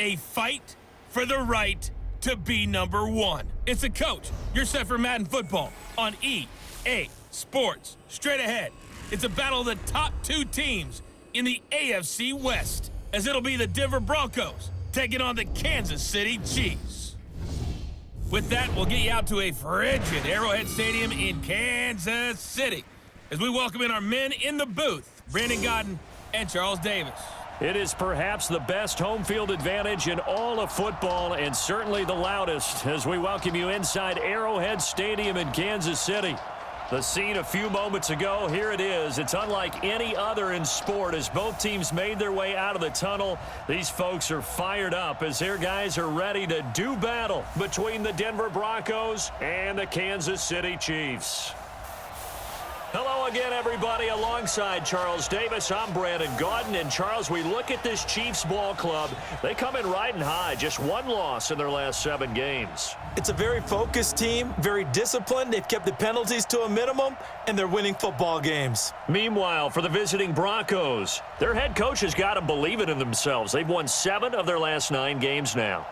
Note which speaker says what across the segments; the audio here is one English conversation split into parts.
Speaker 1: a fight for the right to be number one. It's a coach. You're set for Madden Football on EA Sports. Straight ahead, it's a battle of the top two teams in the AFC West, as it'll be the Denver Broncos taking on the Kansas City Chiefs. With that, we'll get you out to a frigid Arrowhead Stadium in Kansas City as we welcome in our men in the booth, Brandon Godden and Charles Davis.
Speaker 2: It is perhaps the best home field advantage in all of football, and certainly the loudest, as we welcome you inside Arrowhead Stadium in Kansas City. The scene a few moments ago, here it is. It's unlike any other in sport as both teams made their way out of the tunnel. These folks are fired up as their guys are ready to do battle between the Denver Broncos and the Kansas City Chiefs. Hello again, everybody. Alongside Charles Davis, I'm Brandon Godden. And Charles, we look at this Chiefs ball club. They come in riding high, just one loss in their last 7 games.
Speaker 3: It's a very focused team, very disciplined. They've kept the penalties to a minimum, and they're winning football games.
Speaker 2: Meanwhile, for the visiting Broncos, their head coach has got to believe it in themselves. They've won 7 of their last 9 games now.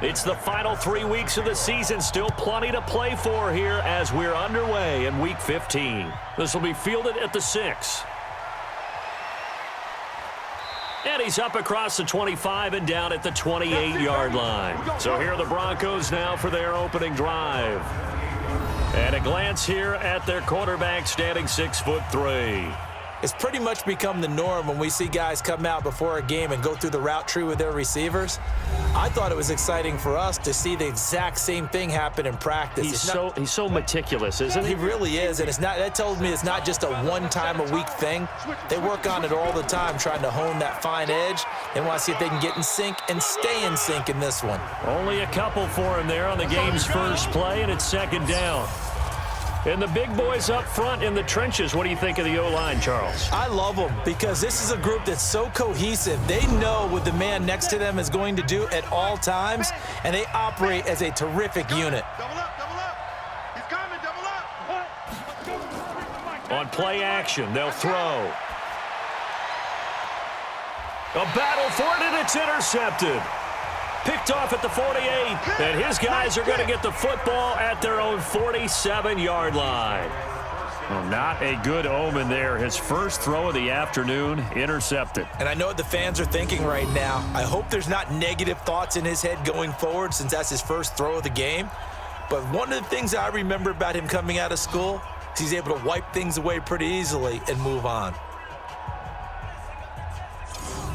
Speaker 2: It's the final 3 weeks of the season. Still plenty to play for here as we're underway in Week 15. This will be fielded at the 6. And he's up across the 25 and down at the 28-yard line. So here are the Broncos now for their opening drive. And a glance here at their quarterback, standing 6'3".
Speaker 3: It's pretty much become the norm when we see guys come out before a game and go through the route tree with their receivers. I thought it was exciting for us to see the exact same thing happen in practice.
Speaker 2: He's so meticulous, isn't he?
Speaker 3: He really is, and that tells me it's not just a one-time-a-week thing. They work on it all the time, trying to hone that fine edge. They want to see if they can get in sync and stay in sync in this one.
Speaker 2: Only a couple for him there on the game's first play, and it's second down. And the big boys up front in the trenches. What do you think of the O-line, Charles?
Speaker 3: I love them because this is a group that's so cohesive. They know what the man next to them is going to do at all times, and they operate as a terrific unit.
Speaker 4: Double up, double up. He's coming, double up.
Speaker 2: On play action, they'll throw. A battle for it, and it's intercepted. Picked off at the 48, and his guys are going to get the football at their own 47-yard line. Well, not a good omen there. His first throw of the afternoon, intercepted.
Speaker 3: And I know what the fans are thinking right now. I hope there's not negative thoughts in his head going forward since that's his first throw of the game. But one of the things I remember about him coming out of school is he's able to wipe things away pretty easily and move on.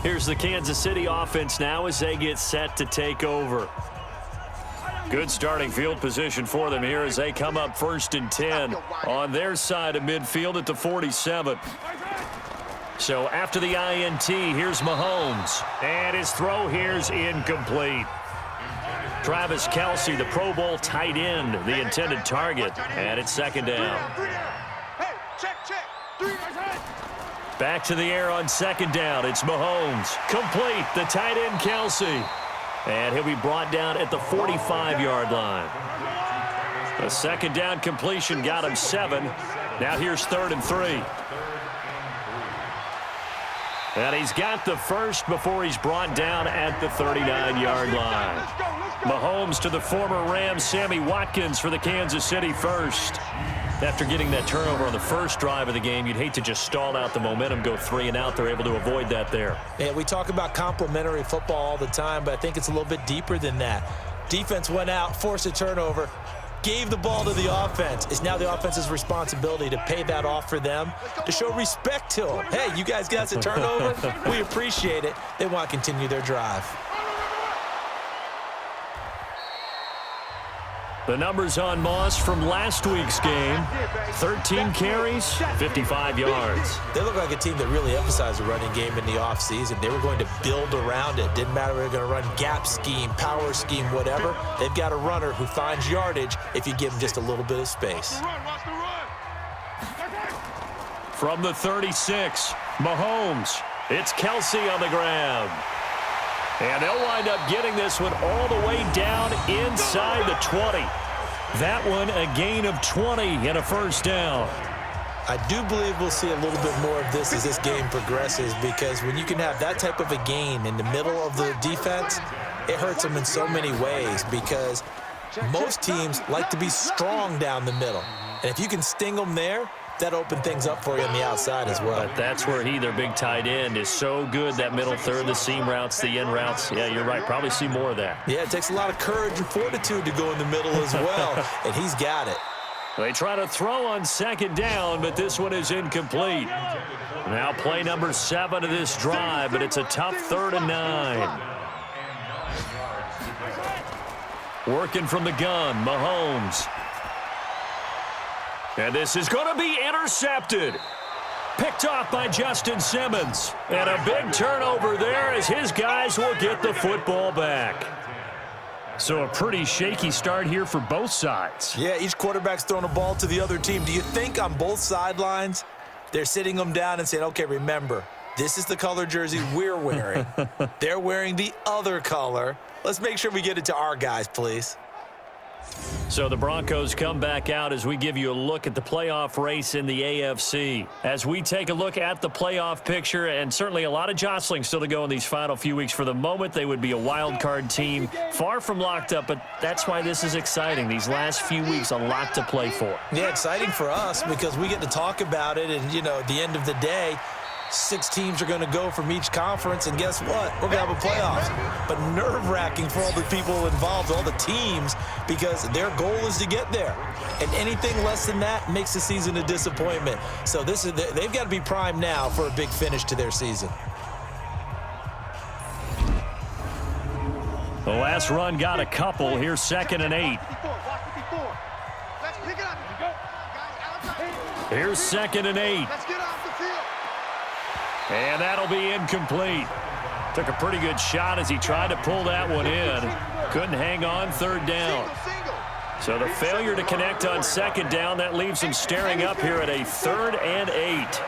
Speaker 2: Here's the Kansas City offense now as they get set to take over. Good starting field position for them here as they come up 1st and 10 on their side of midfield at the 47. So after the INT, here's Mahomes. And his throw here's incomplete. Travis Kelce, the Pro Bowl tight end, the intended target. And it's second down.
Speaker 4: Hey, check. 3 right.
Speaker 2: Back to the air on second down. It's Mahomes. Complete. The tight end, Kelce. And he'll be brought down at the 45-yard line. The second down completion got him 7. Now here's 3rd and 3. And he's got the first before he's brought down at the 39-yard line. Mahomes to the former Rams, Sammy Watkins for the Kansas City first. After getting that turnover on the first drive of the game, you'd hate to just stall out the momentum, go 3 and out. They're able to avoid that there.
Speaker 3: Yeah, we talk about complementary football all the time, but I think it's a little bit deeper than that. Defense went out, forced a turnover, gave the ball to the offense. It's now the offense's responsibility to pay that off for them, to show respect to them. Hey, you guys got the turnover. We appreciate it. They want to continue their drive.
Speaker 2: The numbers on Moss from last week's game: 13 carries, 55 yards.
Speaker 3: They look like a team that really emphasized the running game in the offseason. They were going to build around it. Didn't matter if they were going to run gap scheme, power scheme, whatever. They've got a runner who finds yardage if you give him just a little bit of space.
Speaker 2: From the 36, Mahomes. It's Kelsey on the ground. And they'll wind up getting this one all the way down inside the 20. That one a gain of 20 and a first down.
Speaker 3: I do believe we'll see a little bit more of this as this game progresses, because when you can have that type of a gain in the middle of the defense, it hurts them in so many ways, because most teams like to be strong down the middle. And if you can sting them there, that opened things up for you on the outside as well.
Speaker 2: But that's where their big tight end, is so good. That middle third, the seam routes, the in routes. Yeah, you're right. Probably see more of that.
Speaker 3: Yeah, it takes a lot of courage and fortitude to go in the middle as well, and he's got it.
Speaker 2: They try to throw on second down, but this one is incomplete. Now play number 7 of this drive, but it's a tough 3rd and 9. Working from the gun, Mahomes. And this is going to be intercepted. Picked off by Justin Simmons. And a big turnover there as his guys will get the football back. So a pretty shaky start here for both sides.
Speaker 3: Yeah, each quarterback's throwing a ball to the other team. Do you think on both sidelines they're sitting them down and saying, okay, remember, this is the color jersey we're wearing. They're wearing the other color. Let's make sure we get it to our guys, please.
Speaker 2: So the Broncos come back out as we give you a look at the playoff race in the AFC. As we take a look at the playoff picture, and certainly a lot of jostling still to go in these final few weeks. For the moment, they would be a wild card team, far from locked up, but that's why this is exciting. These last few weeks, a lot to play for.
Speaker 3: Yeah, exciting for us because we get to talk about it, and, you know, at the end of the day, 6 teams are going to go from each conference, and guess what? We're going to have a playoffs. But nerve-wracking for all the people involved, all the teams, because their goal is to get there. And anything less than that makes the season a disappointment. So they've got to be primed now for a big finish to their season.
Speaker 2: The last run got a couple. Here's 2nd and 8. Here's 2nd and 8. And that'll be incomplete. Took a pretty good shot as he tried to pull that one in. Couldn't hang on 3rd down. So the failure to connect on 2nd down, that leaves him staring up here at a 3rd and 8.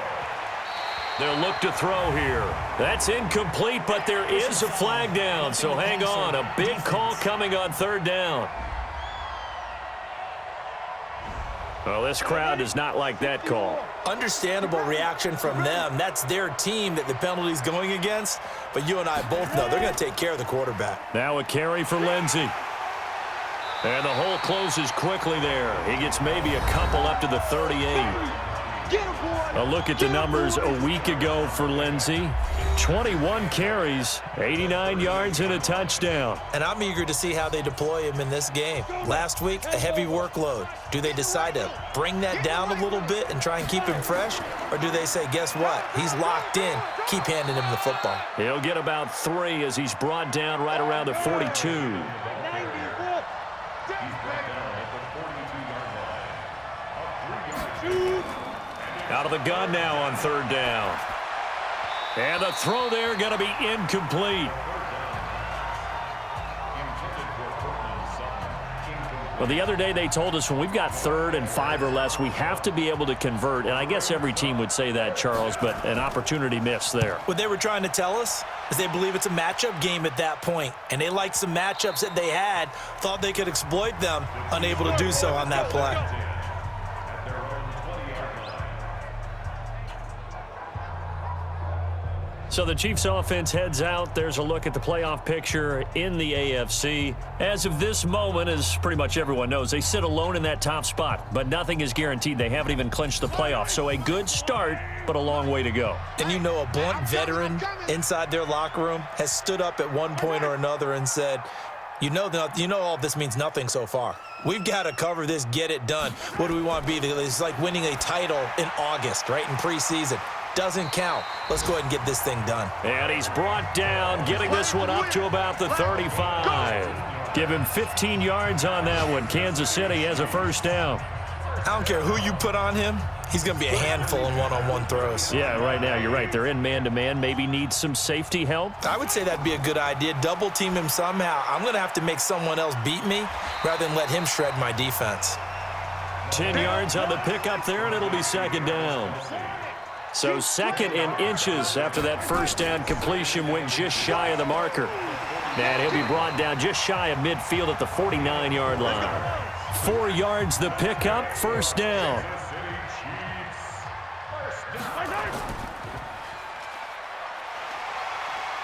Speaker 2: They'll look to throw here. That's incomplete, but there is a flag down, so hang on. A big call coming on 3rd down. Well, this crowd does not like that call.
Speaker 3: Understandable reaction from them. That's their team that the penalty's going against. But you and I both know they're going to take care of the quarterback.
Speaker 2: Now a carry for Lindsey. And the hole closes quickly there. He gets maybe a couple up to the 38. A look at the numbers a week ago for Lindsey. 21 carries, 89 yards, and a touchdown.
Speaker 3: And I'm eager to see how they deploy him in this game. Last week, a heavy workload. Do they decide to bring that down a little bit and try and keep him fresh? Or do they say, guess what? He's locked in. Keep handing him the football.
Speaker 2: He'll get about 3 as he's brought down right around the 42. Out of the gun now on 3rd down. And the throw there going to be incomplete. Well, the other day they told us when we've got 3rd and 5 or less, we have to be able to convert. And I guess every team would say that, Charles, but an opportunity missed there.
Speaker 3: What they were trying to tell us is they believe it's a matchup game at that point. And they liked some matchups that they had, thought they could exploit them, unable to do so on that play.
Speaker 2: So the Chiefs offense heads out. There's a look at the playoff picture in the AFC. As of this moment, as pretty much everyone knows, they sit alone in that top spot, but nothing is guaranteed. They haven't even clinched the playoffs. So a good start, but a long way to go.
Speaker 3: And you know, a blunt veteran inside their locker room has stood up at one point or another and said, you know all this means nothing so far. We've got to cover this, get it done. What do we want to be? It's like winning a title in August, right, in preseason. Doesn't count. Let's go ahead and get this thing done.
Speaker 2: And he's brought down, getting this one up to about the 35. Give him 15 yards on that one. Kansas City has a first down.
Speaker 3: I don't care who you put on him. He's going to be a handful in one-on-one throws.
Speaker 2: Yeah, right now, you're right. They're in man-to-man. Maybe need some safety help.
Speaker 3: I would say that'd be a good idea. Double team him somehow. I'm going to have to make someone else beat me rather than let him shred my defense.
Speaker 2: 10 yards on the pickup there, and it'll be second down. So second in inches after that first down completion went just shy of the marker. And he'll be brought down just shy of midfield at the 49-yard line. 4 yards the pickup, first down.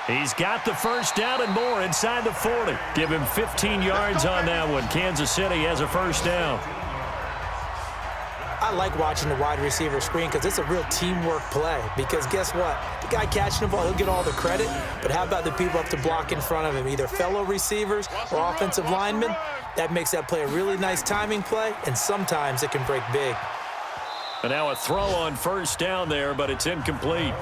Speaker 2: He's got the first down and more inside the 40. Give him 15 yards on that one. Kansas City has a first down.
Speaker 3: I like watching the wide receiver screen because it's a real teamwork play. Because guess what? The guy catching the ball, he'll get all the credit. But how about the people up to block in front of him, either fellow receivers or offensive linemen? That makes that play a really nice timing play, and sometimes it can break big.
Speaker 2: And now a throw on first down there, but it's incomplete.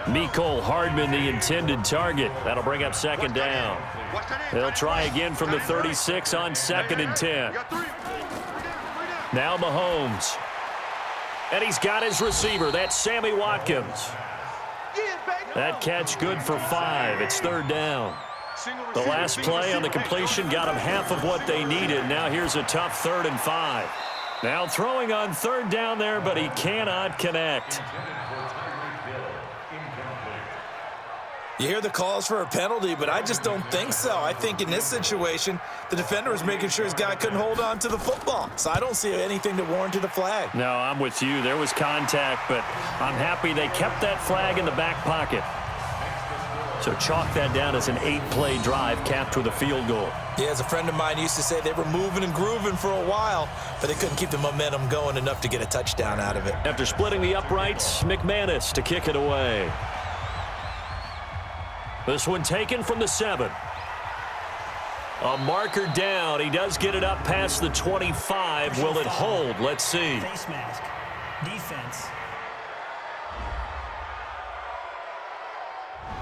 Speaker 2: Mecole Hardman, the intended target. That'll bring up second down. They'll try again from the 36 on second and 10. Now Mahomes. And he's got his receiver. That's Sammy Watkins. That catch good for 5. It's third down. The last play on the completion got them half of what they needed. Now here's a tough 3rd and 5. Now throwing on third down there, but he cannot connect.
Speaker 3: You hear the calls for a penalty, but I just don't think so. I think in this situation, the defender was making sure his guy couldn't hold on to the football. So I don't see anything to warrant a flag.
Speaker 2: No, I'm with you. There was contact, but I'm happy they kept that flag in the back pocket. So chalk that down as an 8-play drive capped with a field goal.
Speaker 3: Yeah, as a friend of mine used to say, they were moving and grooving for a while, but they couldn't keep the momentum going enough to get a touchdown out of it.
Speaker 2: After splitting the uprights, McManus to kick it away. This one taken from the 7. A marker down. He does get it up past the 25. Will it hold? Let's see.
Speaker 5: Face mask. Defense.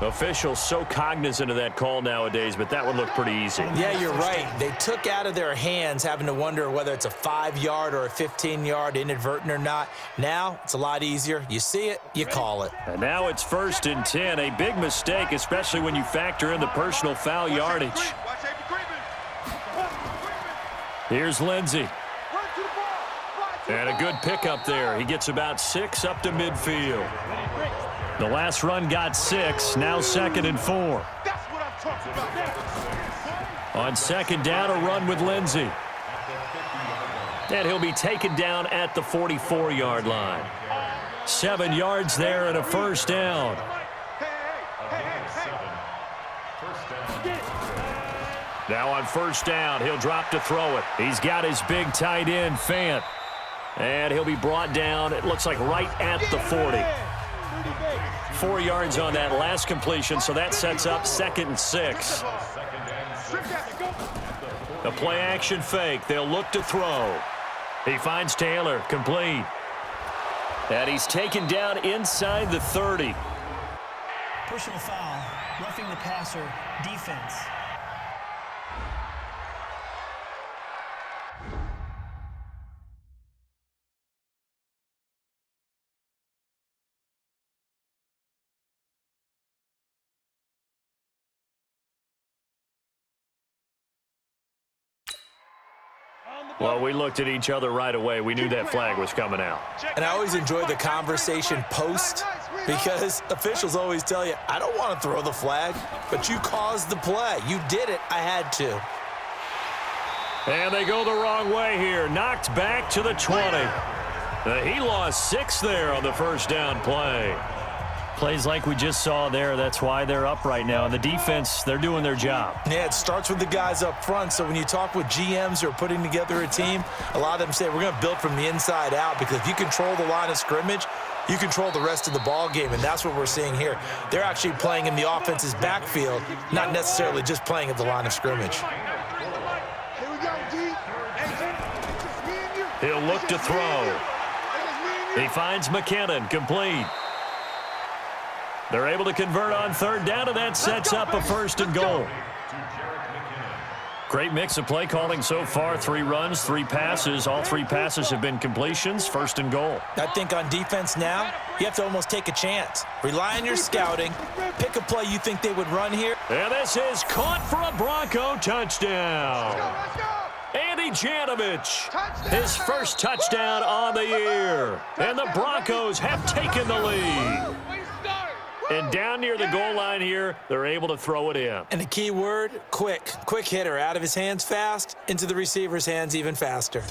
Speaker 2: Officials so cognizant of that call nowadays, but that would look pretty easy.
Speaker 3: Yeah, you're right. They took out of their hands having to wonder whether it's a 5-yard or a 15-yard inadvertent or not. Now, it's a lot easier. You see it, you call it.
Speaker 2: And now it's 1st and 10. A big mistake, especially when you factor in the personal foul yardage. Here's Lindsey. And a good pickup there. He gets about 6 up to midfield. The last run got 6. Now 2nd and 4.
Speaker 4: That's what I'm talking about.
Speaker 2: On second down, a run with Lindsey. And he'll be taken down at the 44-yard line. 7 yards there and a first down. Now on first down, he'll drop to throw it. He's got his big tight end, Fant. And he'll be brought down, it looks like right at the 40. 4 yards on that last completion, so that sets up 2nd and 6. The play action fake. They'll look to throw. He finds Taylor, complete. And he's taken down inside the 30.
Speaker 5: Personal foul. Roughing the passer. Defense.
Speaker 2: Well, we looked at each other right away. We knew that flag was coming out.
Speaker 3: And I always enjoy the conversation post because officials always tell you, I don't want to throw the flag, but you caused the play. You did it. I had to.
Speaker 2: And they go the wrong way here. Knocked back to the 20. He lost 6 there on the first down play. Plays like we just saw there, that's why they're up right now. And the defense, they're doing their job.
Speaker 3: Yeah, it starts with the guys up front. So when you talk with GMs who are putting together a team, a lot of them say we're going to build from the inside out because if you control the line of scrimmage, you control the rest of the ball game, and that's what we're seeing here. They're actually playing in the offense's backfield, not necessarily just playing at the line of scrimmage.
Speaker 2: He'll look to throw. He finds McKinnon, complete. They're able to convert on third down, and that sets up a 1st and goal. Great mix of play calling so far. 3 runs, 3 passes. All 3 passes have been completions. 1st and goal.
Speaker 3: I think on defense now, you have to almost take a chance. Rely on your scouting. Pick a play you think they would run here.
Speaker 2: And this is caught for a Bronco touchdown. Andy Janovich, his first touchdown on the year. And the Broncos have taken the lead. And down near the goal line here, they're able to throw it in.
Speaker 3: And the key word, quick. Quick hitter. Out of his hands fast, into the receiver's hands even faster.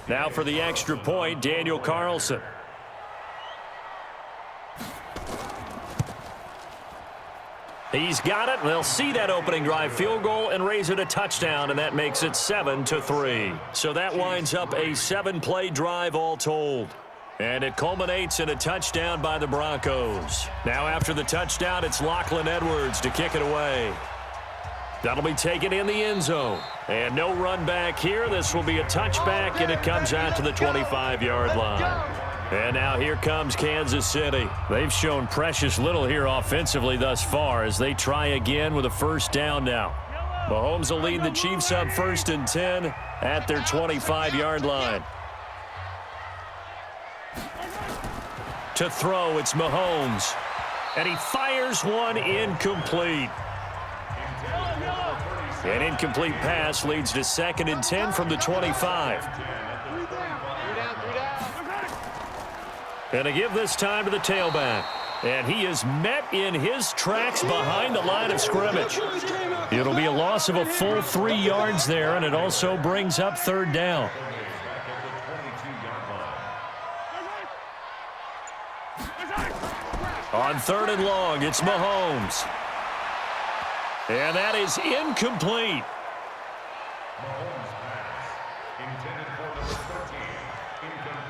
Speaker 2: Now for the extra point, Daniel Carlson. He's got it. They'll see that opening drive field goal and raise it a touchdown, and that makes it 7-3. So that winds up a 7-play drive all told. And it culminates in a touchdown by the Broncos. Now after the touchdown, it's Lachlan Edwards to kick it away. That'll be taken in the end zone. And no run back here. This will be a touchback, and it comes out to the 25-yard line. And now here comes Kansas City. They've shown precious little here offensively thus far as they try again with a first down now. Mahomes will lead the Chiefs up 1st and 10 at their 25-yard line. To throw, it's Mahomes. And he fires one incomplete. An incomplete pass leads to 2nd and 10 from the 25. And a give this time to the tailback. And he is met in his tracks behind the line of scrimmage. It'll be a loss of a full 3 yards there, and it also brings up 3rd down. On 3rd and long, it's Mahomes. And that is incomplete.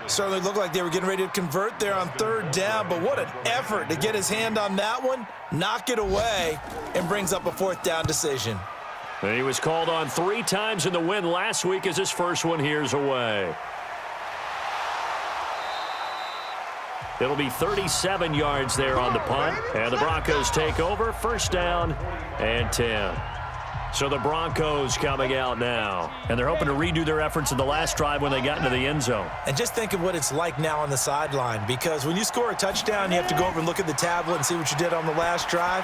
Speaker 3: Certainly looked like they were getting ready to convert there on 3rd down, but what an effort to get his hand on that one, knock it away, and brings up a 4th down decision.
Speaker 2: And he was called on 3 times in the win last week as his first one here's away. It'll be 37 yards there on the punt, and the Broncos take over, 1st down and 10. So the Broncos coming out now, and they're hoping to redo their efforts in the last drive when they got into the end zone.
Speaker 3: And just think of what it's like now on the sideline, because when you score a touchdown, you have to go over and look at the tablet and see what you did on the last drive.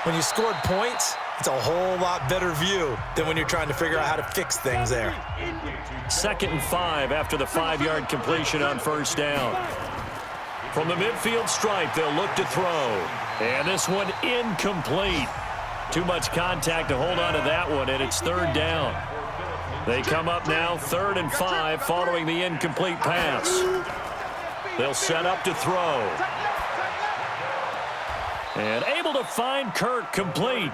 Speaker 3: When you scored points, it's a whole lot better view than when you're trying to figure out how to fix things there.
Speaker 2: 2nd and 5 after the 5-yard completion on 1st down. From the midfield stripe, they'll look to throw. And this one incomplete. Too much contact to hold on to that one, and it's 3rd down. They come up now 3rd and 5 following the incomplete pass. They'll set up to throw. And able to find Kirk complete.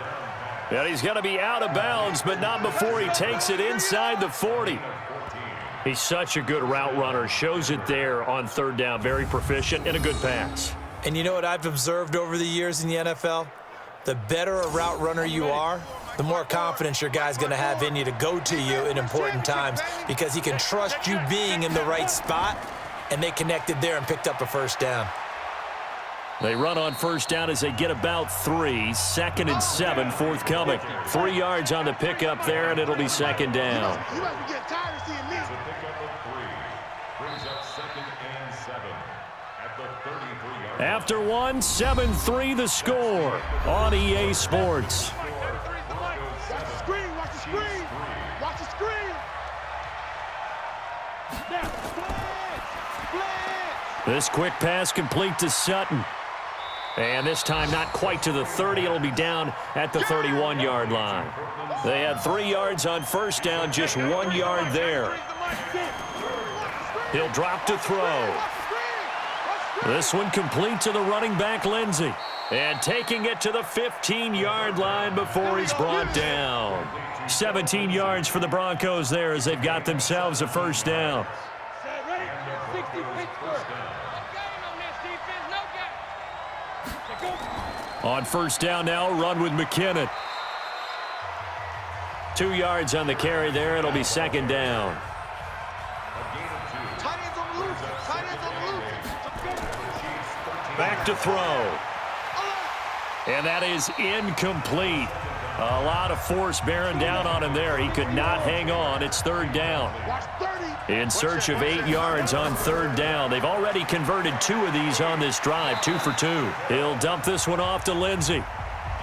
Speaker 2: And he's going to be out of bounds, but not before he takes it inside the 40. He's such a good route runner. Shows it there on 3rd down. Very proficient and a good pass.
Speaker 3: And you know what I've observed over the years in the NFL? The better a route runner you are, the more confidence your guy's going to have in you to go to you in important times because he can trust you being in the right spot, and they connected there and picked up a 1st down.
Speaker 2: They run on 1st down as they get about 3. 2nd and 7 forthcoming. 3 yards on the pickup there, and it'll be 2nd down. After 1, 7-3 the score on EA Sports.
Speaker 4: Watch the screen, watch the screen, watch the screen.
Speaker 2: This quick pass complete to Sutton. And this time not quite to the 30. It'll be down at the 31-yard line. They had 3 yards on 1st down, just 1 yard there. He'll drop to throw. This one complete to the running back, Lindsey. And taking it to the 15-yard line before he's brought down. 17 yards for the Broncos there as they've got themselves a 1st down. On 1st down now, run with McKinnon. 2 yards on the carry there. It'll be 2nd down. Back to throw. And that is incomplete. A lot of force bearing down on him there. He could not hang on. It's third down. In search of 8 yards on third down. They've already converted 2 of these on this drive, 2 for 2. He'll dump this one off to Lindsey.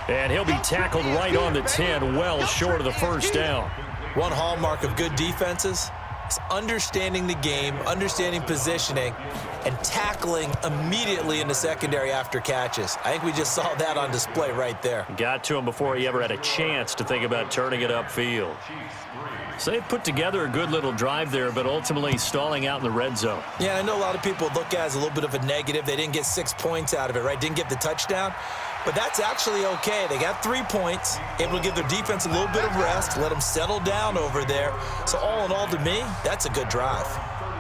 Speaker 2: And he'll be tackled right on the 10, well short of the first down.
Speaker 3: One hallmark of good defenses is understanding the game, understanding positioning, and tackling immediately in the secondary after catches. I think we just saw that on display right there.
Speaker 2: Got to him before he ever had a chance to think about turning it upfield. So they put together a good little drive there, but ultimately stalling out in the red zone.
Speaker 3: Yeah, I know a lot of people look at it as a little bit of a negative. They didn't get 6 points out of it, right? Didn't get the touchdown. But that's actually okay. They got 3 points, able to give their defense a little bit of rest, let them settle down over there. So all in all, to me, that's a good drive.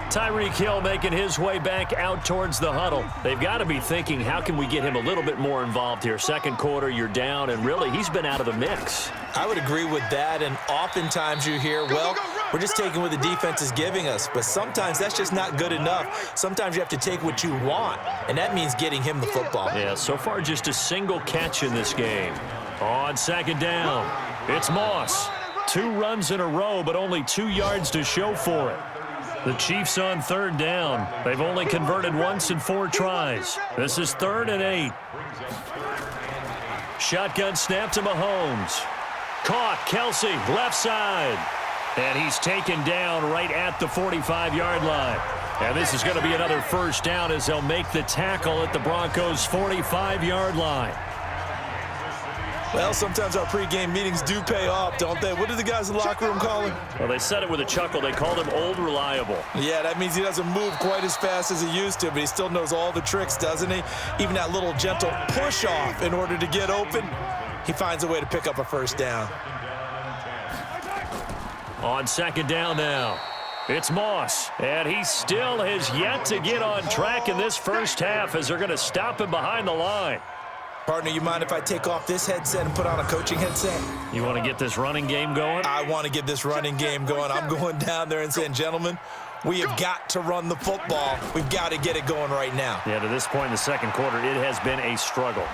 Speaker 2: Tyreek Hill making his way back out towards the huddle. They've got to be thinking, how can we get him a little bit more involved here? Second quarter, you're down, and really, he's been out of the mix.
Speaker 3: I would agree with that, and oftentimes you hear, well, we're just taking what the defense is giving us, but sometimes that's just not good enough. Sometimes you have to take what you want, and that means getting him the football.
Speaker 2: Yeah, so far just a single catch in this game. On second down, it's Moss. 2 runs in a row, but only 2 yards to show for it. The Chiefs on third down. They've only converted once in 4 tries. This is 3rd and 8. Shotgun snap to Mahomes. Caught, Kelsey, left side. And he's taken down right at the 45-yard line. And this is going to be another first down as they'll make the tackle at the Broncos' 45-yard line.
Speaker 3: Well, sometimes our pregame meetings do pay off, don't they? What do the guys in the locker room call him?
Speaker 2: Well, they said it with a chuckle. They called him Old Reliable.
Speaker 3: Yeah, that means he doesn't move quite as fast as he used to, but he still knows all the tricks, doesn't he? Even that little gentle push-off in order to get open, he finds a way to pick up a first down.
Speaker 2: On second down now, it's Moss. And he still has yet to get on track in this first half as they're going to stop him behind the line.
Speaker 3: Partner, you mind if I take off this headset and put on a coaching headset?
Speaker 2: You want to get this running game going?
Speaker 3: I want to get this running game going. I'm going down there and saying, gentlemen, we have got to run the football. We've got to get it going right now.
Speaker 2: Yeah, to this point in the second quarter, it has been a struggle.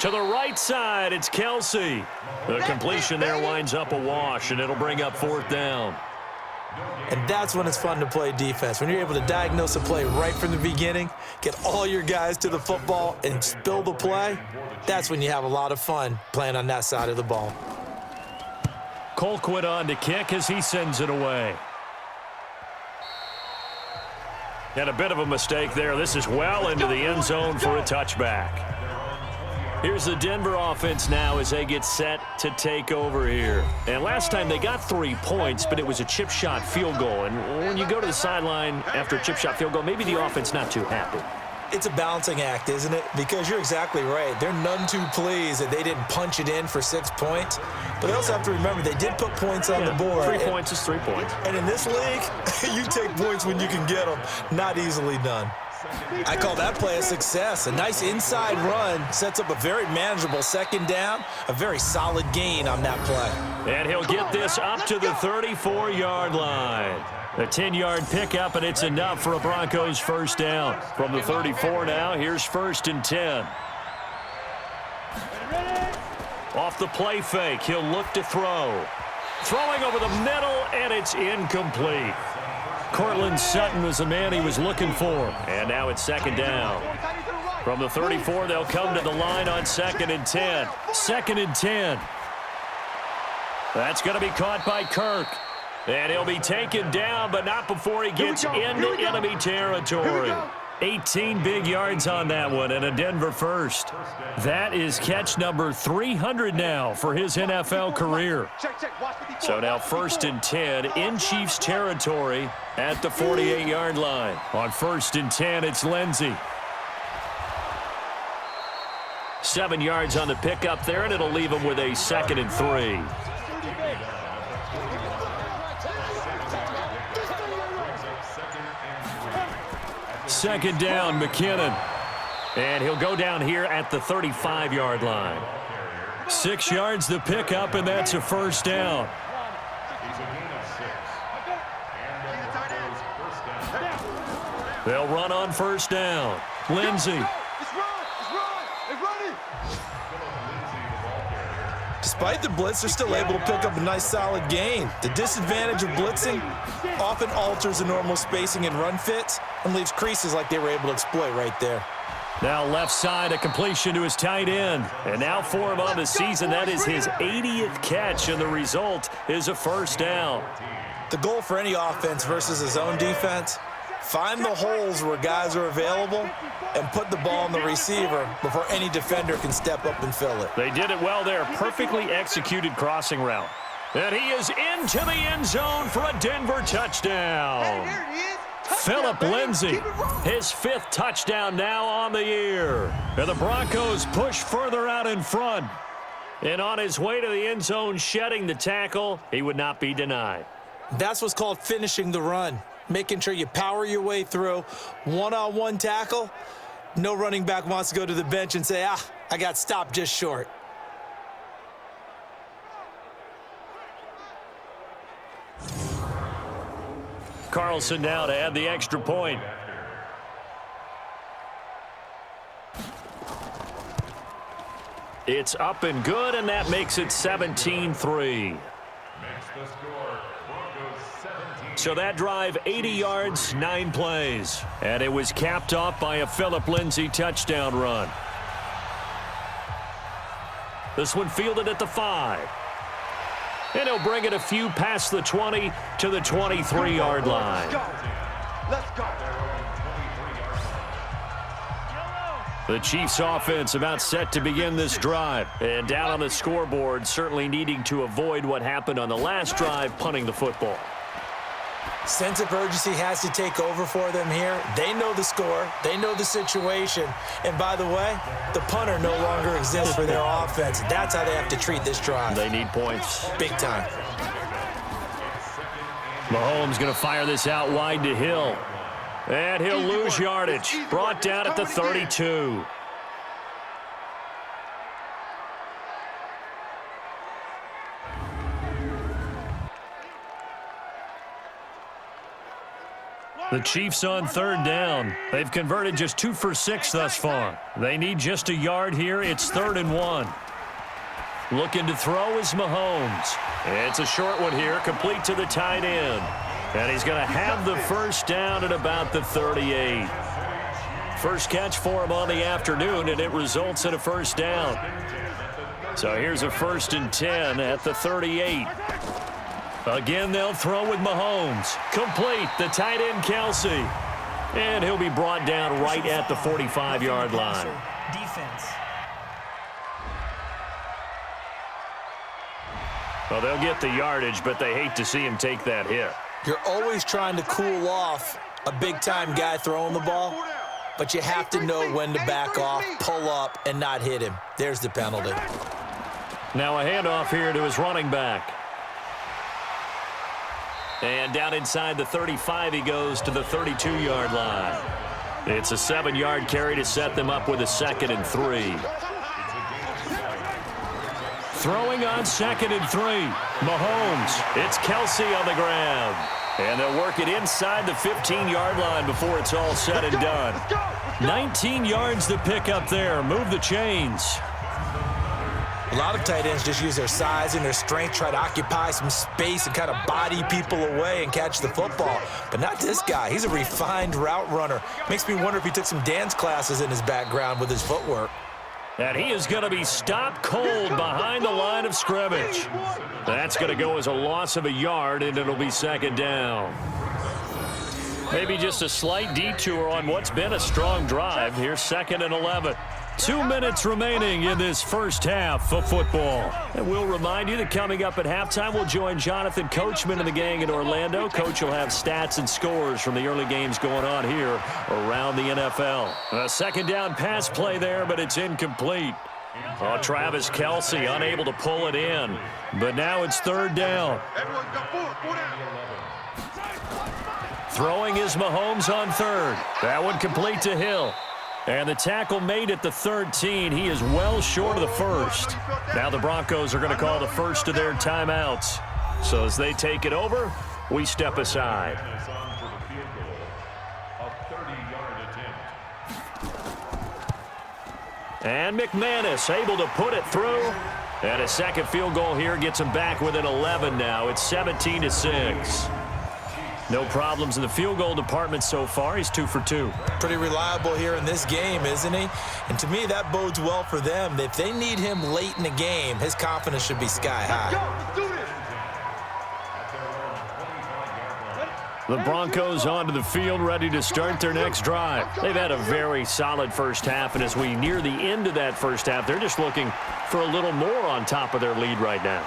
Speaker 2: To the right side, it's Kelsey. The completion there winds up a wash, and it'll bring up 4th down.
Speaker 3: And that's when it's fun to play defense. When you're able to diagnose a play right from the beginning, get all your guys to the football, and spill the play, that's when you have a lot of fun playing on that side of the ball.
Speaker 2: Colquitt on to kick as he sends it away. And a bit of a mistake there. This is well into the end zone for a touchback. Here's the Denver offense now as they get set to take over here. And last time they got 3 points, but it was a chip shot field goal. And when you go to the sideline after a chip shot field goal, maybe the offense not too happy.
Speaker 3: It's a balancing act, isn't it? Because you're exactly right. They're none too pleased that they didn't punch it in for 6 points. But they also have to remember they did put points on the board.
Speaker 2: 3 points is 3 points.
Speaker 3: And in this league, you take points when you can get them. Not easily done. I call that play a success. A nice inside run sets up a very manageable second down, a very solid gain on that play.
Speaker 2: And he'll get this up to the 34-yard line. A 10-yard pickup, and it's enough for a Broncos first down. From the 34 now, here's 1st and 10. Off the play fake, he'll look to throw. Throwing over the middle, and it's incomplete. Cortland Sutton was the man he was looking for. And now it's second down. From the 34, they'll come to the line on 2nd and 10. 2nd and 10. That's going to be caught by Kirk. And he'll be taken down, but not before he gets into enemy territory. 18 big yards on that one, and a Denver first. That is catch number 300 now for his NFL career. So now 1st and 10 in Chiefs territory at the 48-yard line. On 1st and 10, it's Lindsey. 7 yards on the pickup there, and it'll leave him with a 2nd and 3. Second down, McKinnon. And he'll go down here at the 35-yard line. 6 yards the pickup, and that's a first down. They'll run on first down. Lindsey.
Speaker 3: Despite the blitz, they're still able to pick up a nice solid gain. The disadvantage of blitzing often alters the normal spacing and run fits and leaves creases like they were able to exploit right there.
Speaker 2: Now left side, a completion to his tight end. And now for him on the season, that is his 80th catch, and the result is a first down.
Speaker 3: The goal for any offense versus his own defense, find the holes where guys are available and put the ball on the receiver before any defender can step up and fill it.
Speaker 2: They did it well there. Perfectly executed crossing route. And he is into the end zone for a Denver touchdown. Phillip Lindsay, his 5th touchdown now on the year. And the Broncos push further out in front. And on his way to the end zone, shedding the tackle, he would not be denied.
Speaker 3: That's what's called finishing the run. Making sure you power your way through. One-on-one tackle. No running back wants to go to the bench and say, I got stopped just short.
Speaker 2: Carlson now to add the extra point. It's up and good, and that makes it 17-3. So that drive, 80 yards, 9 plays. And it was capped off by a Phillip Lindsay touchdown run. This one fielded at the 5. And he'll bring it a few past the 20 to the 23-yard line.
Speaker 4: Let's go.
Speaker 2: The Chiefs offense about set to begin this drive. And down on the scoreboard, certainly needing to avoid what happened on the last drive, punting the football.
Speaker 3: Sense of urgency has to take over for them here. They know the score. They know the situation. And by the way, the punter no longer exists for their offense. That's how they have to treat this drive.
Speaker 2: They need points.
Speaker 3: Big time.
Speaker 2: Mahomes going to fire this out wide to Hill. And he'll lose yardage. Brought down at the 32. The Chiefs on 3rd down. They've converted just 2 for 6 thus far. They need just a yard here. It's 3rd and 1. Looking to throw is Mahomes. It's a short one here, complete to the tight end. And he's going to have the first down at about the 38. First catch for him on the afternoon, and it results in a first down. So here's a 1st and 10 at the 38. Again, they'll throw with Mahomes. Complete, the tight end, Kelsey. And he'll be brought down right at the 45-yard line.
Speaker 5: Defense.
Speaker 2: Well, they'll get the yardage, but they hate to see him take that hit.
Speaker 3: You're always trying to cool off a big-time guy throwing the ball, but you have to know when to back off, pull up, and not hit him. There's the penalty.
Speaker 2: Now a handoff here to his running back. And down inside the 35, he goes to the 32-yard line. It's a 7-yard carry to set them up with a 2nd and 3. Throwing on 2nd and 3. Mahomes. It's Kelsey on the ground. And they'll work it inside the 15-yard line before it's all said and done. 19 yards to pick up there. Move the chains.
Speaker 3: A lot of tight ends just use their size and their strength, try to occupy some space and kind of body people away and catch the football. But not this guy. He's a refined route runner. Makes me wonder if he took some dance classes in his background with his footwork.
Speaker 2: And he is going to be stopped cold behind the line of scrimmage. That's going to go as a loss of a yard, and it'll be 2nd down. Maybe just a slight detour on what's been a strong drive. Here's 2nd and 11. 2 minutes remaining in this first half of football. And we'll remind you that coming up at halftime, we'll join Jonathan Coachman and the gang in Orlando. Coach will have stats and scores from the early games going on here around the NFL. A 2nd down pass play there, but it's incomplete. Oh, Travis Kelsey unable to pull it in. But now it's 3rd down. Throwing is Mahomes on 3rd. That one complete to Hill. And the tackle made at the 13. He is well short of the 1st. Now the Broncos are going to call the first of their timeouts. So as they take it over, we step aside. And McManus able to put it through. And a second field goal here gets them back within 11 now. It's 17-6. No problems in the field goal department so far. He's 2 for 2.
Speaker 3: Pretty reliable here in this game, isn't he? And to me, that bodes well for them. If they need him late in the game, his confidence should be sky high.
Speaker 2: The Broncos onto the field, ready to start their next drive. They've had a very solid first half, and as we near the end of that first half, they're just looking for a little more on top of their lead right now.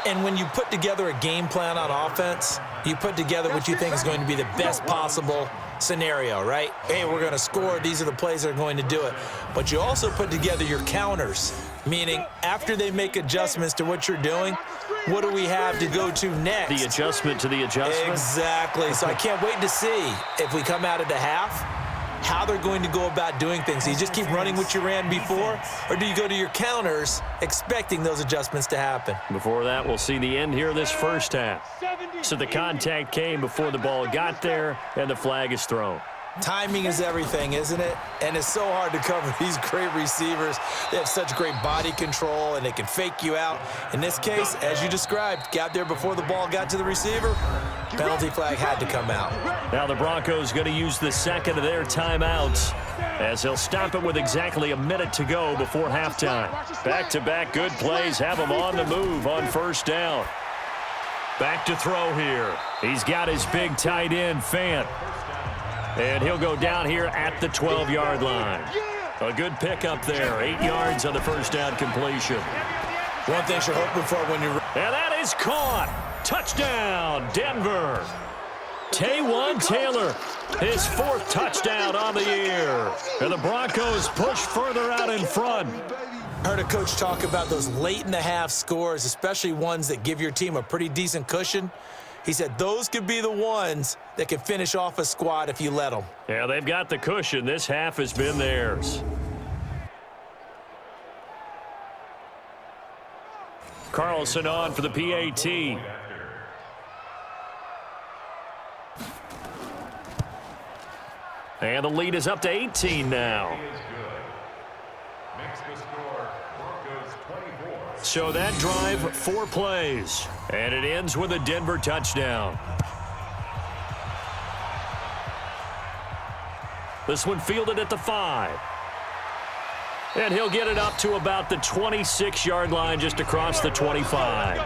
Speaker 3: And when you put together a game plan on offense, you put together what you think is going to be the best possible scenario, right? Hey, we're going to score. These are the plays that are going to do it. But you also put together your counters, meaning after they make adjustments to what you're doing, what do we have to go to next?
Speaker 2: The adjustment to the adjustment?
Speaker 3: Exactly. So I can't wait to see if we come out of the half, how they're going to go about doing things. Do you just keep running what you ran before, or do you go to your counters expecting those adjustments to happen?
Speaker 2: Before that, we'll see the end here of this first half. So the contact came before the ball got there, and the flag is thrown.
Speaker 3: Timing is everything, isn't it? And it's so hard to cover these great receivers. They have such great body control, and they can fake you out. In this case, as you described, got there before the ball got to the receiver. Penalty flag had to come out.
Speaker 2: Now the Broncos going to use the second of their timeouts as they'll stop it with exactly a minute to go before halftime. Back-to-back good plays have them on the move on first down. Back to throw here. He's got his big tight end, Fant. And he'll go down here at the 12-yard line. A good pickup there. 8 yards on the first down completion.
Speaker 3: One thing you're hoping for when you're...
Speaker 2: And that is caught. Touchdown, Denver. Taywan Taylor, his 4th touchdown on the year. And the Broncos push further out in front.
Speaker 3: I heard a coach talk about those late-in-the-half scores, especially ones that give your team a pretty decent cushion. He said those could be the ones that can finish off a squad if you let them.
Speaker 2: Yeah, they've got the cushion. This half has been theirs. Carlson on for the PAT. And the lead is up to 18 now. So that drive, 4 plays. And it ends with a Denver touchdown. This one fielded at the 5. And he'll get it up to about the 26-yard line just across the 25.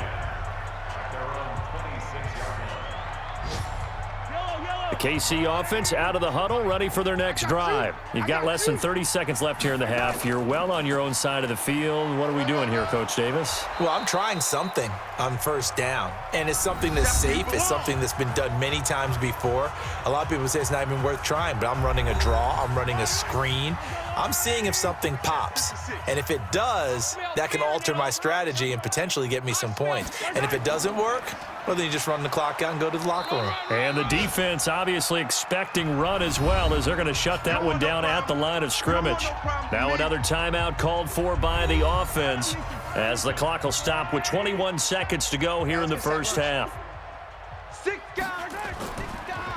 Speaker 2: The KC offense out of the huddle, ready for their next drive. You've got less than 30 seconds left here in the half. You're well on your own side of the field. What are we doing here, Coach Davis?
Speaker 3: Well, I'm trying something on first down, and it's something that's safe. It's something that's been done many times before. A lot of people say it's not even worth trying, but I'm running a draw. I'm running a screen. I'm seeing if something pops, and if it does, that can alter my strategy and potentially get me some points. And if it doesn't work, well, then you just run the clock out and go to the locker room.
Speaker 2: And the defense obviously expecting run as well, as they're going to shut that one down at the line of scrimmage. Now another timeout called for by the offense as the clock will stop with 21 seconds to go here in the first half.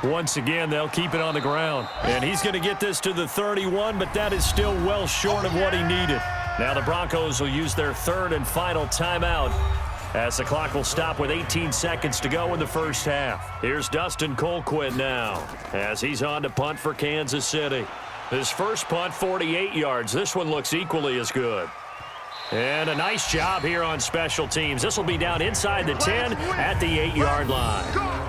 Speaker 2: Once again, they'll keep it on the ground. And he's going to get this to the 31, but that is still well short of what he needed. Now the Broncos will use their 3rd and final timeout as the clock will stop with 18 seconds to go in the first half. Here's Dustin Colquitt now as he's on to punt for Kansas City. His first punt, 48 yards. This one looks equally as good. And a nice job here on special teams. This will be down inside the 10 at the 8-yard line.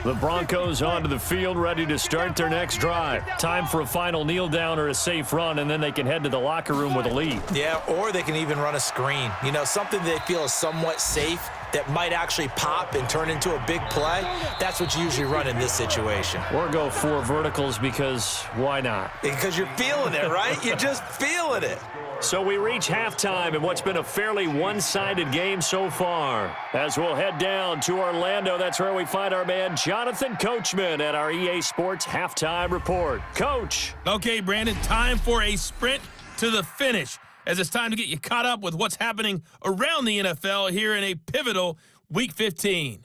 Speaker 2: The Broncos onto the field, ready to start their next drive. Time for a final kneel down or a safe run, and then they can head to the locker room with a lead.
Speaker 3: Yeah, or they can even run a screen. You know, something they feel is somewhat safe that might actually pop and turn into a big play. That's what you usually run in this situation.
Speaker 2: Or go 4 verticals because why not?
Speaker 3: Because you're feeling it, right? You're just feeling it.
Speaker 2: So we reach halftime in what's been a fairly one-sided game so far. As we'll head down to Orlando, that's where we find our man Jonathan Coachman at our EA Sports Halftime Report. Coach.
Speaker 1: Okay, Brandon, time for a sprint to the finish, as it's time to get you caught up with what's happening around the NFL here in a pivotal Week 15.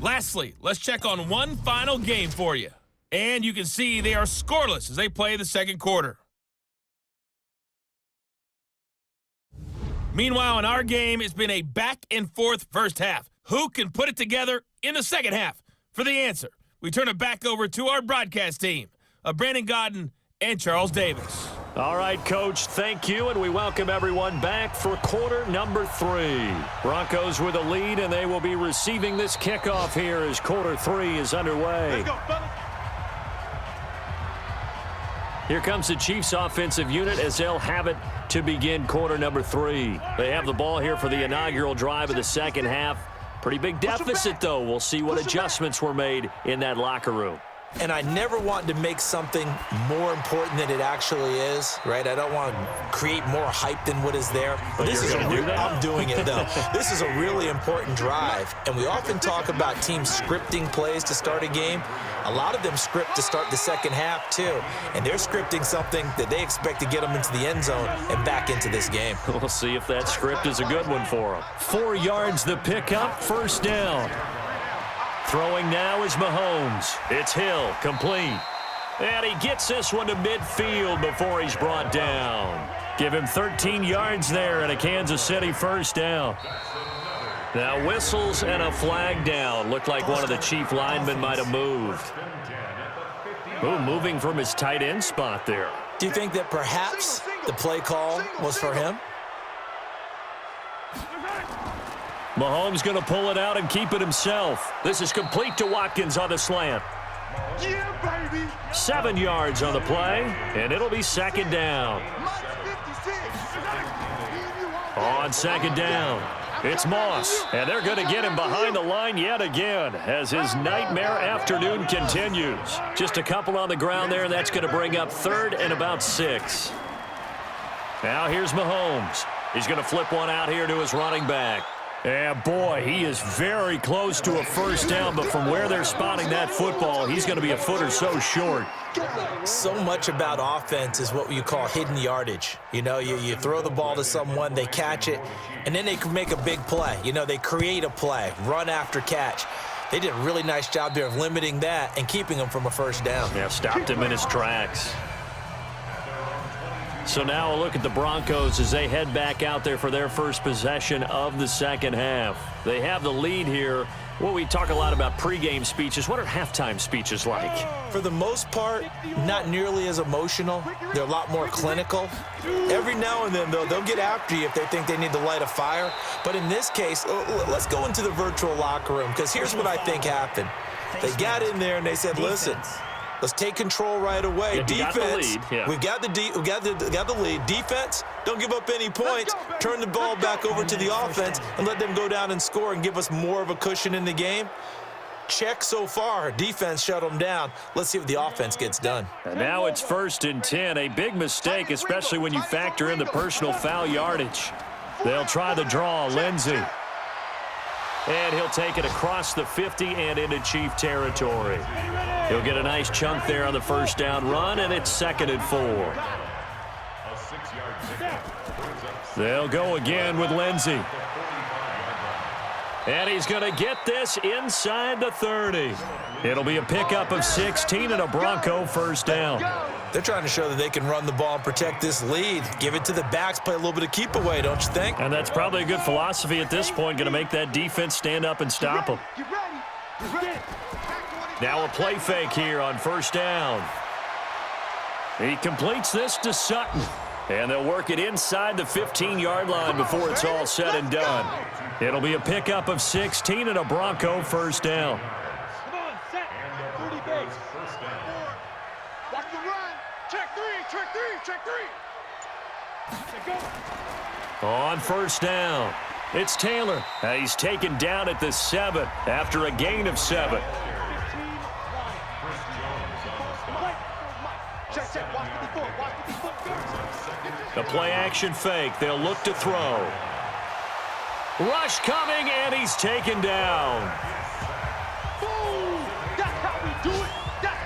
Speaker 1: Lastly, let's check on one final game for you. And you can see they are scoreless as they play the second quarter. Meanwhile, in our game, it's been a back-and-forth first half. Who can put it together in the second half? For the answer, we turn it back over to our broadcast team of Brandon Godden and Charles Davis.
Speaker 2: All right, Coach, thank you, and we welcome everyone back for quarter number 3. Broncos with a lead, and they will be receiving this kickoff here as quarter 3 is underway.
Speaker 4: Let's go, fellas.
Speaker 2: Here comes the Chiefs offensive unit as they'll have it to begin quarter number 3. They have the ball here for the inaugural drive of the second half. Pretty big deficit, though. We'll see what adjustments were made in that locker room.
Speaker 3: And I never want to make something more important than it actually is, right? I don't want to create more hype than what is there.
Speaker 2: But
Speaker 3: this is I'm doing it, though. This is a really important drive. And we often talk about teams scripting plays to start a game. A lot of them script to start the second half, too. And they're scripting something that they expect to get them into the end zone and back into this game.
Speaker 2: We'll see if that script is a good one for them. 4 yards the pickup, first down. Throwing now is Mahomes. It's Hill, complete. And he gets this one to midfield before he's brought down. Give him 13 yards there and a Kansas City first down. Now whistles and a flag down. Looked like one of the Chief linemen might have moved. Ooh, moving from his tight end spot there.
Speaker 3: Do you think that perhaps the play call was for him?
Speaker 2: Mahomes going to pull it out and keep it himself. This is complete to Watkins on the slant.
Speaker 4: Yeah, baby.
Speaker 2: 7 yards on the play, and it'll be second down. On second down, it's Moss, and they're going to get him behind the line yet again as his nightmare afternoon continues. Just a couple on the ground there, and that's going to bring up third and about 6. Now here's Mahomes. He's going to flip one out here to his running back. And boy, he is very close to a first down, but from where they're spotting that football, he's going to be a foot or so short.
Speaker 3: So much about offense is what you call hidden yardage. You know, you throw the ball to someone, they catch it, and then they can make a big play. You know, they create a play, run after catch. They did a really nice job there of limiting that and keeping him from a first down.
Speaker 2: Yeah, stopped him in his tracks. So now a look at the Broncos as they head back out there for their first possession of the second half. They have the lead here. Well, we talk a lot about pregame speeches. What are halftime speeches like?
Speaker 3: For the most part, not nearly as emotional. They're a lot more clinical. Every now and then, though, they'll get after you if they think they need to light a fire. But in this case, let's go into the virtual locker room, because here's what I think happened. They got in there and they said, listen, let's take control right away.
Speaker 2: Yeah,
Speaker 3: defense,
Speaker 2: we've
Speaker 3: got the lead. Defense, don't give up any points. Turn the ball back over to the offense and let them go down and score and give us more of a cushion in the game. Check so far. Defense shut them down. Let's see if the offense gets done.
Speaker 2: And now it's 1st and 10. A big mistake, especially when you factor in the personal foul yardage. They'll try the draw. Lindsey. And he'll take it across the 50 and into Chief territory. He'll get a nice chunk there on the first down run, and it's 2nd and 4. They'll go again with Lindsey. And he's going to get this inside the 30. It'll be a pickup of 16 and a Bronco first down.
Speaker 3: They're trying to show that they can run the ball and protect this lead. Give it to the backs, play a little bit of keep away, don't you think?
Speaker 2: And that's probably a good philosophy at this point, going to make that defense stand up and stop them. Now a play fake here on first down. He completes this to Sutton. And they'll work it inside the 15-yard line before it's all said and done. It'll be a pickup of 16 and a Bronco first down.
Speaker 4: Come on, set. 30 base. Watch the run. Check three.
Speaker 2: On first down, it's Taylor. He's taken down at the 7 after a gain of 7. The play-action fake. They'll look to throw. Rush coming, and he's taken down.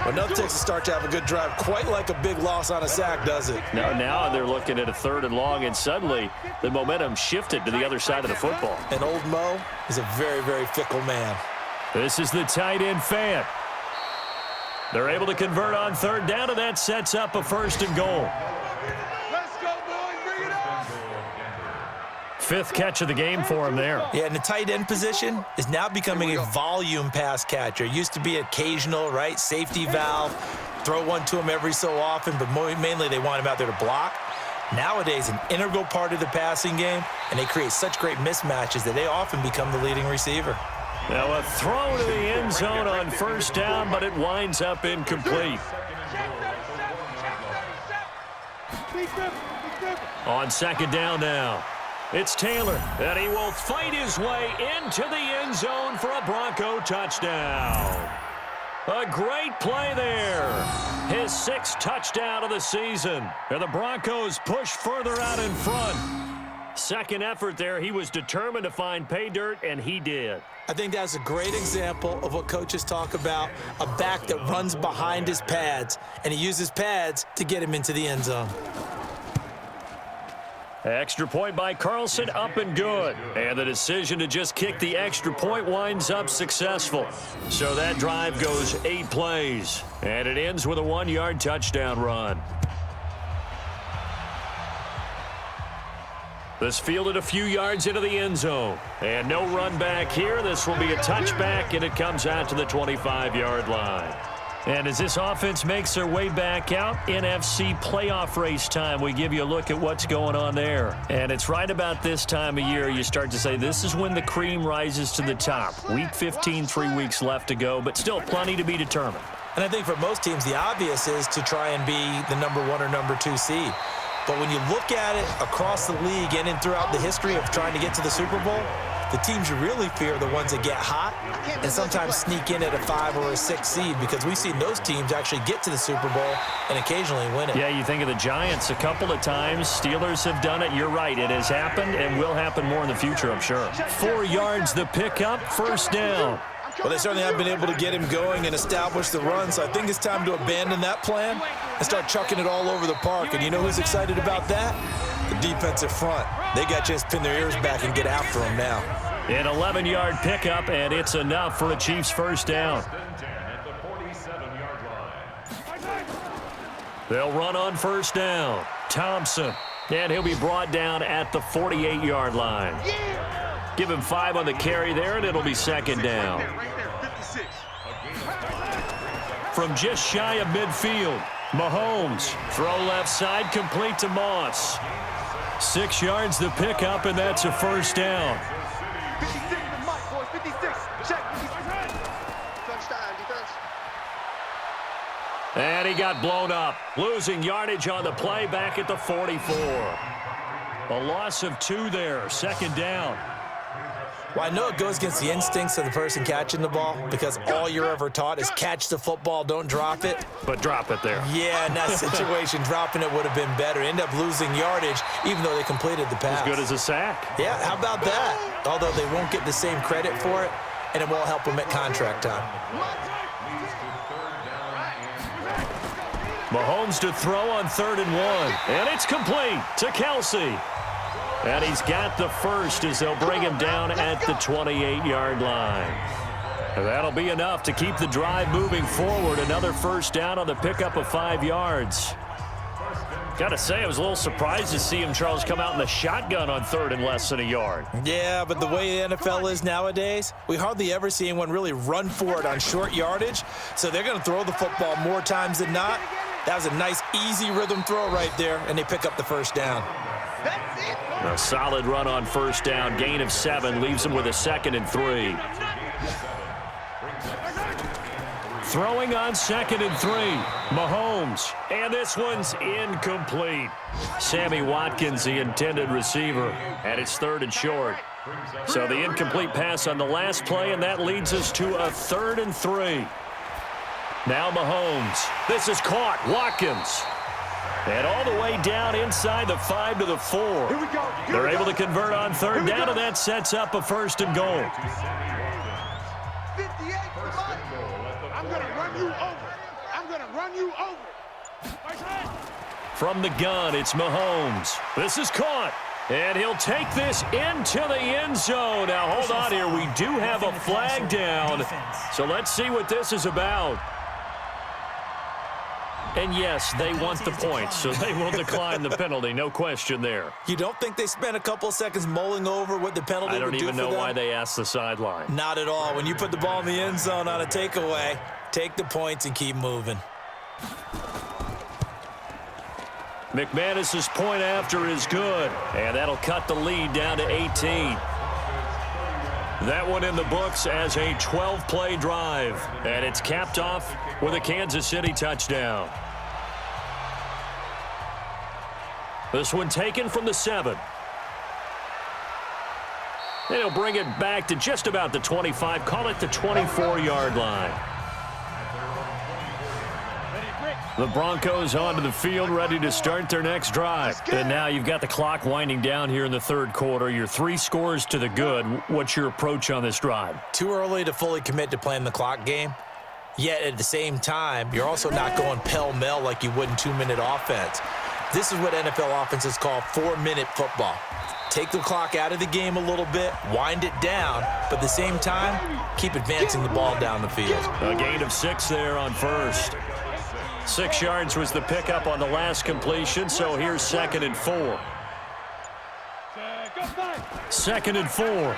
Speaker 3: Enough takes to start to have a good drive. Quite like a big loss on a sack, does it?
Speaker 2: Now they're looking at a 3rd and long, and suddenly the momentum shifted to the other side of the football.
Speaker 3: And old Mo is a very, very fickle man.
Speaker 2: This is the tight end Fant. They're able to convert on third down, and that sets up a 1st and goal.
Speaker 4: Let's go, boys. Bring it on.
Speaker 2: 5th catch of the game for him there.
Speaker 3: Yeah, and the tight end position is now becoming a volume pass catcher. Used to be occasional, right? Safety valve, throw one to him every so often, but mainly they want him out there to block. Nowadays, an integral part of the passing game, and they create such great mismatches that they often become the leading receiver.
Speaker 2: Now a throw to the end zone on 1st down, but it winds up incomplete. On 2nd down now, it's Taylor, and he will fight his way into the end zone for a Bronco touchdown. A great play there. His 6th touchdown of the season. And the Broncos push further out in front. 2nd effort there. He was determined to find pay dirt, and he did.
Speaker 3: I think that's a great example of what coaches talk about, a back that runs behind his pads, and he uses pads to get him into the end zone.
Speaker 2: Extra point by Carlson, up and good. And the decision to just kick the extra point winds up successful. So that drive goes 8 plays, and it ends with a 1-yard touchdown run. This fielded a few yards into the end zone. And no run back here. This will be a touchback, and it comes out to the 25-yard line. And as this offense makes their way back out, NFC playoff race time, we give you a look at what's going on there. And it's right about this time of year you start to say this is when the cream rises to the top. Week 15, 3 weeks left to go, but still plenty to be determined.
Speaker 3: And I think for most teams, the obvious is to try and be the number 1 or number 2 seed. But when you look at it across the league and throughout the history of trying to get to the Super Bowl, the teams you really fear are the ones that get hot and sometimes sneak in at a 5 or a 6 seed, because we've seen those teams actually get to the Super Bowl and occasionally win it.
Speaker 2: Yeah, you think of the Giants a couple of times. Steelers have done it. You're right. It has happened and will happen more in the future, I'm sure. 4 yards the pickup, 1st down.
Speaker 3: Well, they certainly have been able to get him going and establish the run, so I think it's time to abandon that plan and start chucking it all over the park. And you know who's excited about that? The defensive front. They got a chance to pin their ears back and get after him now.
Speaker 2: An 11-yard pickup, and it's enough for a Chiefs 1st down. They'll run on 1st down. Thompson, and he'll be brought down at the 48-yard line. Give him 5 on the carry there, and it'll be 2nd down. From just shy of midfield, Mahomes, throw left side, complete to Moss. 6 yards the pickup, and that's a 1st down.
Speaker 4: 56 to Mike, boys. 56. Check. Touchdown, defense.
Speaker 2: And he got blown up, losing yardage on the play back at the 44. A loss of 2 there, 2nd down.
Speaker 3: Well, I know it goes against the instincts of the person catching the ball, because all you're ever taught is catch the football, don't drop it.
Speaker 2: But drop it there.
Speaker 3: Yeah, in that situation, dropping it would have been better. End up losing yardage, even though they completed the pass.
Speaker 2: As good as a sack.
Speaker 3: Yeah, how about that? Although they won't get the same credit for it, and it won't help them at contract time.
Speaker 2: Mahomes to throw on 3rd and 1. And it's complete to Kelsey. And he's got the 1st as they'll bring him down at the 28-yard line. And that'll be enough to keep the drive moving forward. Another 1st down on the pickup of 5 yards. Got to say, I was a little surprised to see him, Charles, come out in the shotgun on 3rd and less than a yard.
Speaker 3: Yeah, but the way the NFL is nowadays, we hardly ever see anyone really run for it on short yardage. So they're going to throw the football more times than not. That was a nice, easy rhythm throw right there, and they pick up the 1st down.
Speaker 2: A solid run on 1st down. Gain of 7 leaves him with a 2nd and 3. Throwing on 2nd and 3. Mahomes. And this one's incomplete. Sammy Watkins, the intended receiver. And it's 3rd and short. So the incomplete pass on the last play, and that leads us to a 3rd and 3. Now Mahomes. This is caught. Watkins. And all the way down inside the 5 to the 4. They're able to convert on 3rd down, and that sets up a 1st and goal.
Speaker 4: 58 for Mike. I'm going to run you over. I'm going to run you over.
Speaker 2: From the gun, it's Mahomes. This is caught. And he'll take this into the end zone. Now, hold on here. We do have a flag down. So let's see what this is about. And yes, they want the points, so they will decline the penalty. No question there.
Speaker 3: You don't think they spent a couple seconds mulling over what the penalty would do for them?
Speaker 2: I don't even know why they asked the sideline.
Speaker 3: Not at all. When you put the ball in the end zone on a takeaway, take the points and keep moving.
Speaker 2: McManus's point after is good, and that'll cut the lead down to 18. That one in the books as a 12-play drive, and it's capped off with a Kansas City touchdown. This one taken from the 7. And he'll bring it back to just about the 25, call it the 24-yard line. The Broncos onto the field, ready to start their next drive. And now you've got the clock winding down here in the third quarter. You're 3 scores to the good. What's your approach on this drive?
Speaker 3: Too early to fully commit to playing the clock game. Yet at the same time, you're also not going pell-mell like you would in 2-minute offense. This is what NFL offenses call 4-minute football. Take the clock out of the game a little bit, wind it down, but at the same time, keep advancing the ball down the field.
Speaker 2: A gain of 6 there on first. 6 yards was the pickup on the last completion, so here's 2nd and 4. 2nd and 4.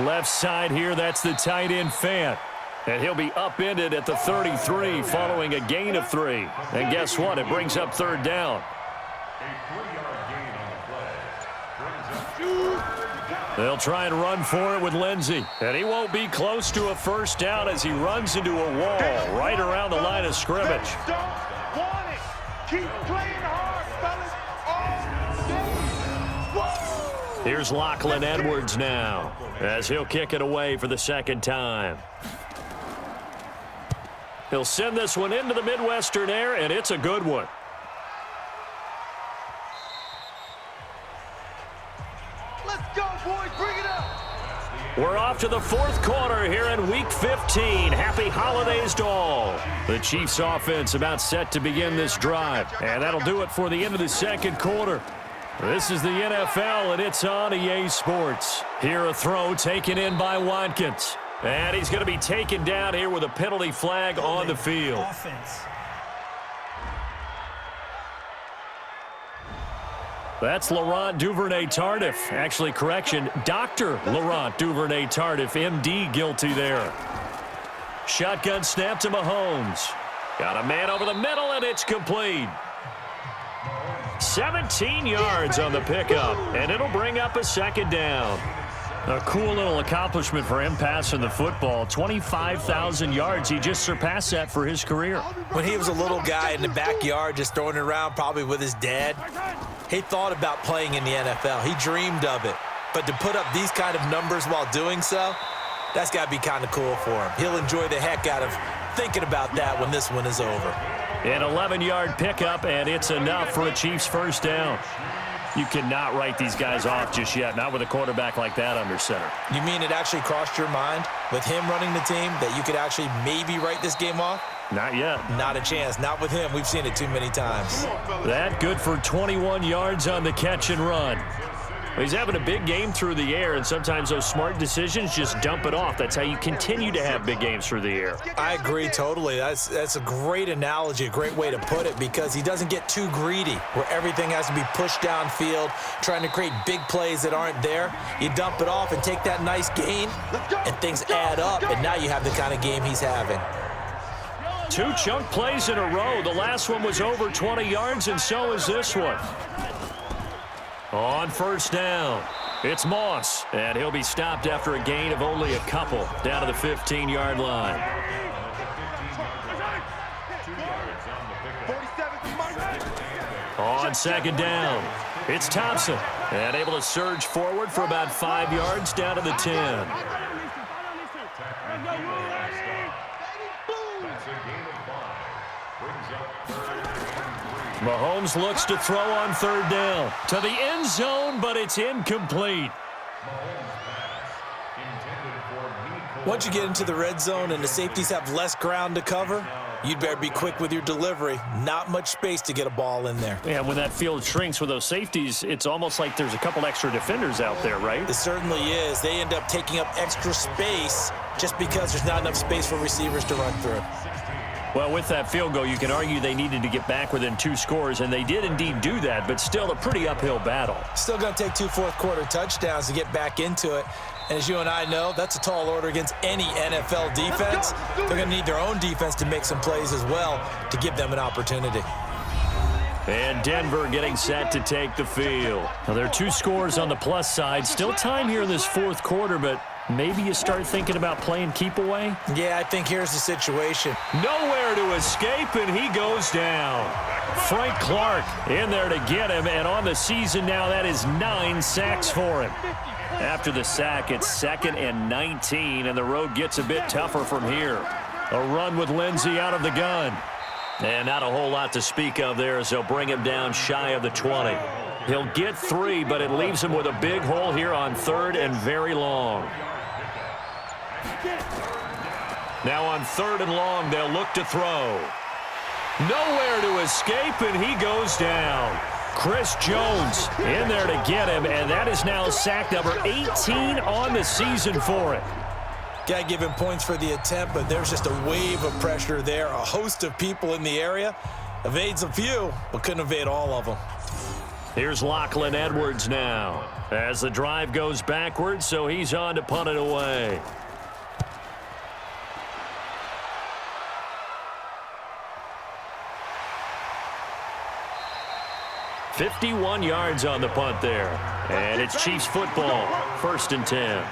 Speaker 2: Left side here, that's the tight end Fant. And he'll be upended at the 33 following a gain of 3. And guess what? It brings up 3rd down. They'll try and run for it with Lindsey. And he won't be close to a first down as he runs into a wall right around the line of scrimmage.
Speaker 4: Keep playing hard, fellas.
Speaker 2: Here's Lachlan Edwards now as he'll kick it away for the 2nd time. He'll send this one into the Midwestern air, and it's a good one.
Speaker 4: Let's go, boys. Bring it up.
Speaker 2: We're off to the 4th quarter here in Week 15. Happy holidays to all. The Chiefs offense about set to begin this drive, and that'll do it for the end of the 2nd quarter. This is the NFL, and it's on EA Sports. Here a throw taken in by Watkins. And he's going to be taken down here with a penalty flag on the field.
Speaker 5: Offense.
Speaker 2: That's Laurent Duvernay-Tardif. Actually, correction, Dr. Laurent Duvernay-Tardif, M.D. guilty there. Shotgun snap to Mahomes. Got a man over the middle, and it's complete. 17 yards on the pickup, and it'll bring up a 2nd down. A cool little accomplishment for him passing the football. 25,000 yards. He just surpassed that for his career.
Speaker 3: When he was a little guy in the backyard just throwing it around probably with his dad, he thought about playing in the NFL. He dreamed of it. But to put up these kind of numbers while doing so, that's got to be kind of cool for him. He'll enjoy the heck out of thinking about that when this one is over.
Speaker 2: An 11-yard pickup, and it's enough for a Chiefs first down. You cannot write these guys off just yet, not with a quarterback like that under center.
Speaker 3: You mean it actually crossed your mind with him running the team that you could actually maybe write this game off?
Speaker 2: Not yet.
Speaker 3: Not a chance. Not with him. We've seen it too many times.
Speaker 2: That good for 21 yards on the catch and run. He's having a big game through the air, and sometimes those smart decisions just dump it off. That's how you continue to have big games through the air.
Speaker 3: I agree totally. That's a great analogy, a great way to put it, because he doesn't get too greedy where everything has to be pushed downfield, trying to create big plays that aren't there. You dump it off and take that nice gain, and things add up, and now you have the kind of game he's having.
Speaker 2: 2 chunk plays in a row. The last one was over 20 yards, and so is this one. On first down, it's Moss, and he'll be stopped after a gain of only a couple down to the 15-yard line. On 2nd down, it's Thompson, and able to surge forward for about 5 yards down to the 10. Mahomes looks to throw on 3rd down to the end zone, but it's incomplete.
Speaker 3: Once you get into the red zone and the safeties have less ground to cover, you'd better be quick with your delivery. Not much space to get a ball in there.
Speaker 2: Yeah, when that field shrinks with those safeties, it's almost like there's a couple extra defenders out there, right?
Speaker 3: It certainly is. They end up taking up extra space just because there's not enough space for receivers to run through.
Speaker 2: Well, with that field goal, you can argue they needed to get back within 2 scores, and they did indeed do that, but still a pretty uphill battle.
Speaker 3: Still going to take 2 fourth-quarter touchdowns to get back into it. And as you and I know, that's a tall order against any NFL defense. They're going to need their own defense to make some plays as well to give them an opportunity.
Speaker 2: And Denver getting set to take the field. Now, there are 2 scores on the plus side. Still time here in this 4th quarter, but maybe you start thinking about playing keep away?
Speaker 3: Yeah, I think here's the situation.
Speaker 2: Nowhere to escape, and he goes down. Frank Clark in there to get him, and on the season now, that is 9 sacks for him. After the sack, it's 2nd and 19, and the road gets a bit tougher from here. A run with Lindsey out of the gun. And not a whole lot to speak of there as they'll bring him down shy of the 20. He'll get 3, but it leaves him with a big hole here on 3rd and very long. Now on 3rd and long, they'll look to throw. Nowhere to escape, and he goes down. Chris Jones in there to get him, and that is now sack number 18 on the season for him.
Speaker 3: Got to give him points for the attempt, but there's just a wave of pressure there. A host of people in the area. Evades a few, but couldn't evade all of them.
Speaker 2: Here's Lachlan Edwards now as the drive goes backwards, so he's on to punt it away. .51 yards on the punt there. And it's Chiefs football, 1st and 10.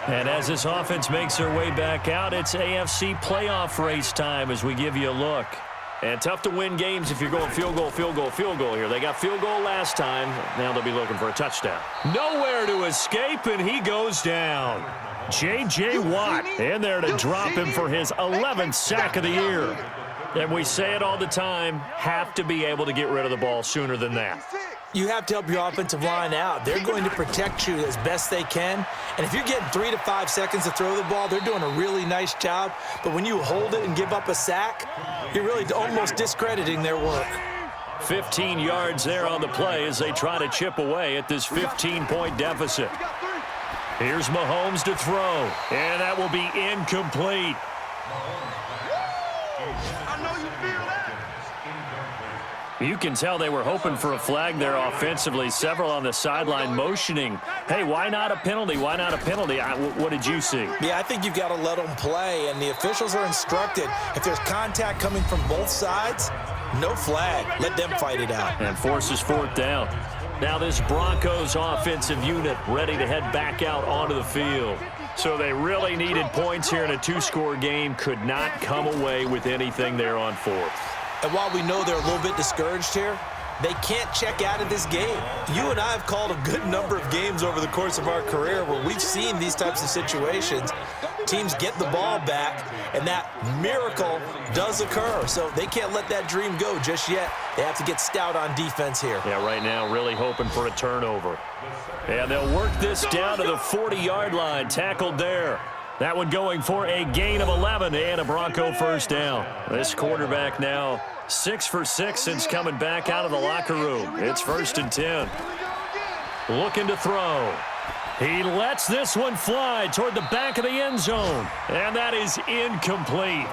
Speaker 2: And as this offense makes their way back out, it's AFC playoff race time as we give you a look. And tough to win games if you're going field goal, field goal, field goal here. They got field goal last time. Now they'll be looking for a touchdown. Nowhere to escape, and he goes down. J.J. Watt in there to drop him for his 11th sack of the year. And we say it all the time, have to be able to get rid of the ball sooner than that.
Speaker 3: You have to help your offensive line out. They're going to protect you as best they can. And if you're getting 3 to 5 seconds to throw the ball, they're doing a really nice job. But when you hold it and give up a sack, you're really almost discrediting their work.
Speaker 2: 15 yards there on the play as they try to chip away at this 15-point deficit. Here's Mahomes to throw, and that will be incomplete. You can tell they were hoping for a flag there offensively. Several on the sideline motioning, hey, why not a penalty? Why not a penalty? What did you see?
Speaker 3: Yeah, I think you've got to let them play, and the officials are instructed. If there's contact coming from both sides, no flag. Let them fight it out.
Speaker 2: And forces 4th down. Now this Broncos offensive unit ready to head back out onto the field. So they really needed points here in a 2-score game. Could not come away with anything there on 4th.
Speaker 3: And while we know they're a little bit discouraged here, they can't check out of this game. You and I have called a good number of games over the course of our career where we've seen these types of situations. Teams get the ball back, and that miracle does occur. So they can't let that dream go just yet. They have to get stout on defense here.
Speaker 2: Yeah, right now really hoping for a turnover. And they'll work this down to the 40-yard line. Tackled there. That one going for a gain of 11 and a Bronco 1st down. This quarterback now 6 for 6 since coming back out of the locker room. It's 1st and 10. Looking to throw. He lets this one fly toward the back of the end zone. And that is incomplete.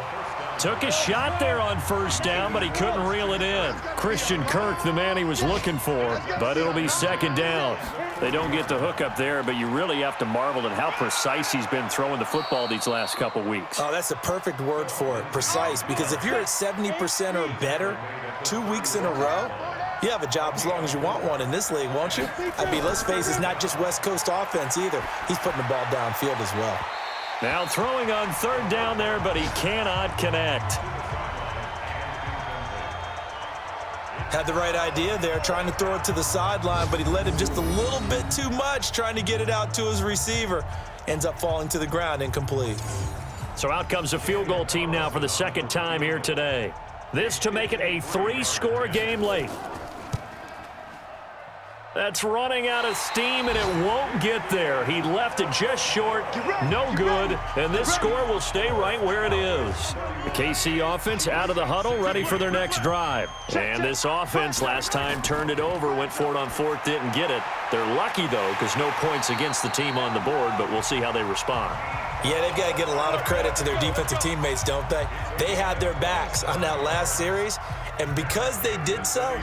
Speaker 2: Took a shot there on 1st down, but he couldn't reel it in. Christian Kirk, the man he was looking for, but it'll be 2nd down. They don't get the hook up there, but you really have to marvel at how precise he's been throwing the football these last couple weeks.
Speaker 3: Oh, that's the perfect word for it, precise, because if you're at 70% or better 2 weeks in a row, you have a job as long as you want one in this league, won't you? I mean, let's face it, it's not just West Coast offense either. He's putting the ball downfield as well.
Speaker 2: Now throwing on 3rd down there, but he cannot connect.
Speaker 3: Had the right idea there, trying to throw it to the sideline, but he led him just a little bit too much, trying to get it out to his receiver. Ends up falling to the ground, incomplete.
Speaker 2: So out comes a field goal team now for the 2nd time here today. This to make it a 3-score game late. That's running out of steam, and it won't get there. He left it just short, no good, and this score will stay right where it is. The KC offense out of the huddle, ready for their next drive. And this offense last time turned it over, went for it on fourth, didn't get it. They're lucky, though, because no points against the team on the board, but we'll see how they respond.
Speaker 3: Yeah, they've got to get a lot of credit to their defensive teammates, don't they? They had their backs on that last series, and because they did so,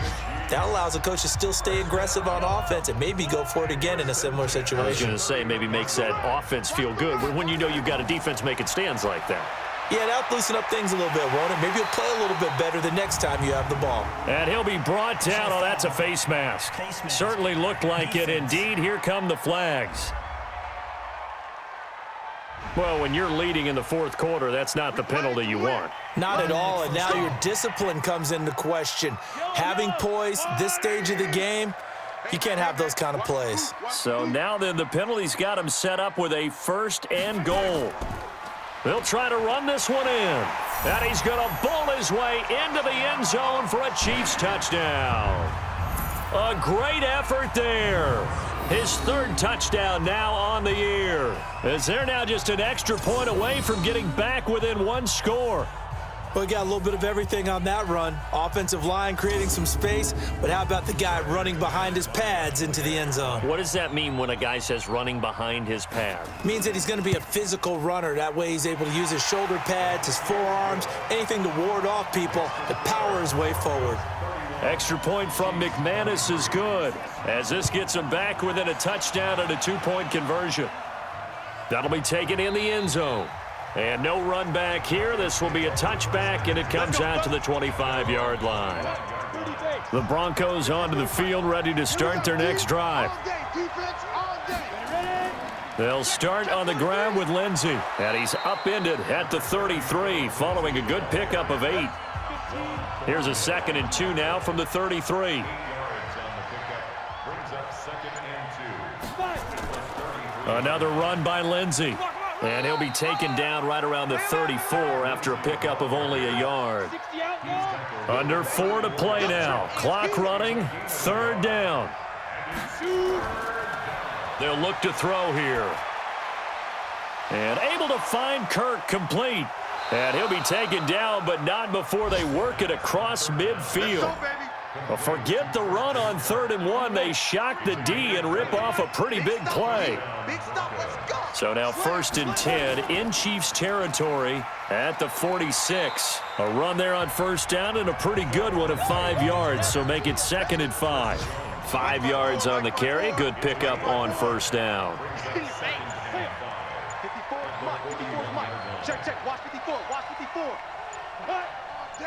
Speaker 3: that allows the coach to still stay aggressive on offense and maybe go for it again in a similar situation.
Speaker 2: I was going to say maybe makes that offense feel good when you know you've got a defense making stands like that.
Speaker 3: Yeah, that'll loosen up things a little bit, won't it? Maybe you'll play a little bit better the next time you have the ball.
Speaker 2: And he'll be brought down. Oh, that's a face mask. Certainly looked like it. Indeed, here come the flags. Well, when you're leading in the fourth quarter, that's not the penalty you want.
Speaker 3: Not at all, and now your discipline comes into question. Having poise this stage of the game, you can't have those kind of plays.
Speaker 2: So now then the penalty's got him set up with a first and goal. They'll try to run this one in. And he's going to bowl his way into the end zone for a Chiefs touchdown. A great effort there. His third touchdown now on the year. As they're now just an extra point away from getting back within one score.
Speaker 3: Well, we got a little bit of everything on that run. Offensive line creating some space, but how about the guy running behind his pads into the end zone?
Speaker 2: What does that mean when a guy says running behind his pad?
Speaker 3: Means that he's going to be a physical runner. That way he's able to use his shoulder pads, his forearms, anything to ward off people to power his way forward.
Speaker 2: Extra point from McManus is good, as this gets him back within a touchdown and a two-point conversion. That'll be taken in the end zone. And no run back here. This will be a touchback, and it comes out to the 25-yard line. The Broncos onto the field, ready to start their next drive. They'll start on the ground with Lindsey, and he's upended at the 33 following a good pickup of 8. Here's a 2nd and 2 now from the 33. Another run by Lindsey. And he'll be taken down right around the 34 after a pickup of only a yard. Under 4 to play now. Clock running. 3rd down. They'll look to throw here. And able to find Kirk complete. And he'll be taken down, but not before they work it across midfield. Well, forget the run on 3rd and 1. They shock the D and rip off a pretty big play. So now 1st and 10 in Chiefs territory at the 46. A run there on 1st down and a pretty good one of 5 yards. So make it 2nd and 5. 5 yards on the carry. Good pickup on 1st down.
Speaker 4: Check. Watch 54. Watch 54. All day.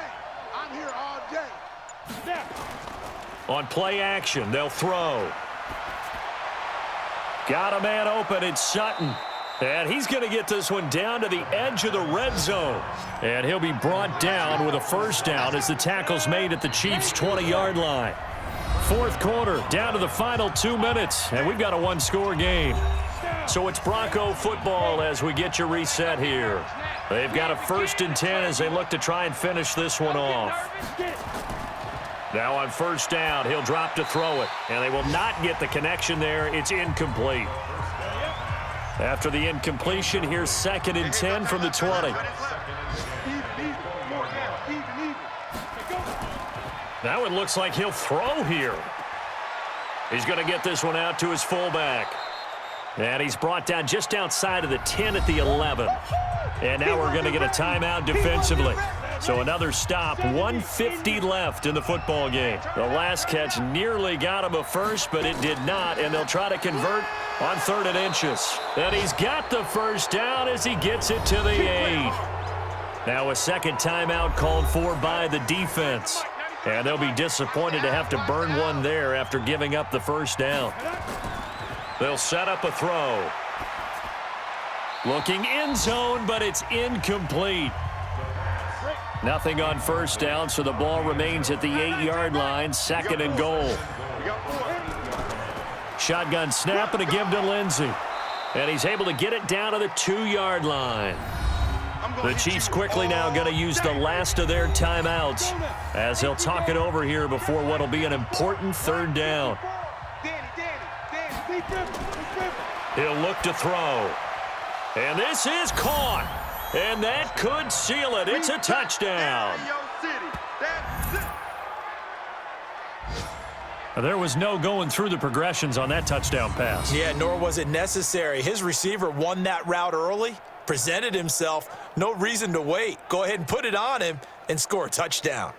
Speaker 4: I'm here all day.
Speaker 2: On play action, they'll throw. Got a man open, it's Sutton. And he's going to get this one down to the edge of the red zone. And he'll be brought down with a 1st down as the tackle's made at the Chiefs' 20-yard line. 4th quarter, down to the final 2 minutes, and we've got a one-score game. So it's Bronco football as we get you reset here. They've got a 1st and 10 as they look to try and finish this one off. Now on 1st down, he'll drop to throw it, and they will not get the connection there. It's incomplete. After the incompletion, here's 2nd and 10 from the 20. That one looks like he'll throw here. He's going to get this one out to his fullback. And he's brought down just outside of the 10 at the 11. And now we're going to get a timeout defensively. So another stop, 1:50 left in the football game. The last catch nearly got him a first, but it did not, and they'll try to convert on 3rd and inches. And he's got the 1st down as he gets it to the 8. Now a 2nd timeout called for by the defense. And they'll be disappointed to have to burn one there after giving up the 1st down. They'll set up a throw. Looking end zone, but it's incomplete. Nothing on 1st down, so the ball remains at the 8-yard line. 2nd and goal. Shotgun snap and a give to Lindsey. And he's able to get it down to the 2-yard line. The Chiefs quickly now going to use the last of their timeouts as they'll talk it over here before what will be an important 3rd down. He'll look to throw. And this is caught. And that could seal it. It's a touchdown. There was no going through the progressions on that touchdown pass.
Speaker 3: Yeah, nor was it necessary. His receiver won that route early, presented himself. No reason to wait. Go ahead and put it on him and score a touchdown.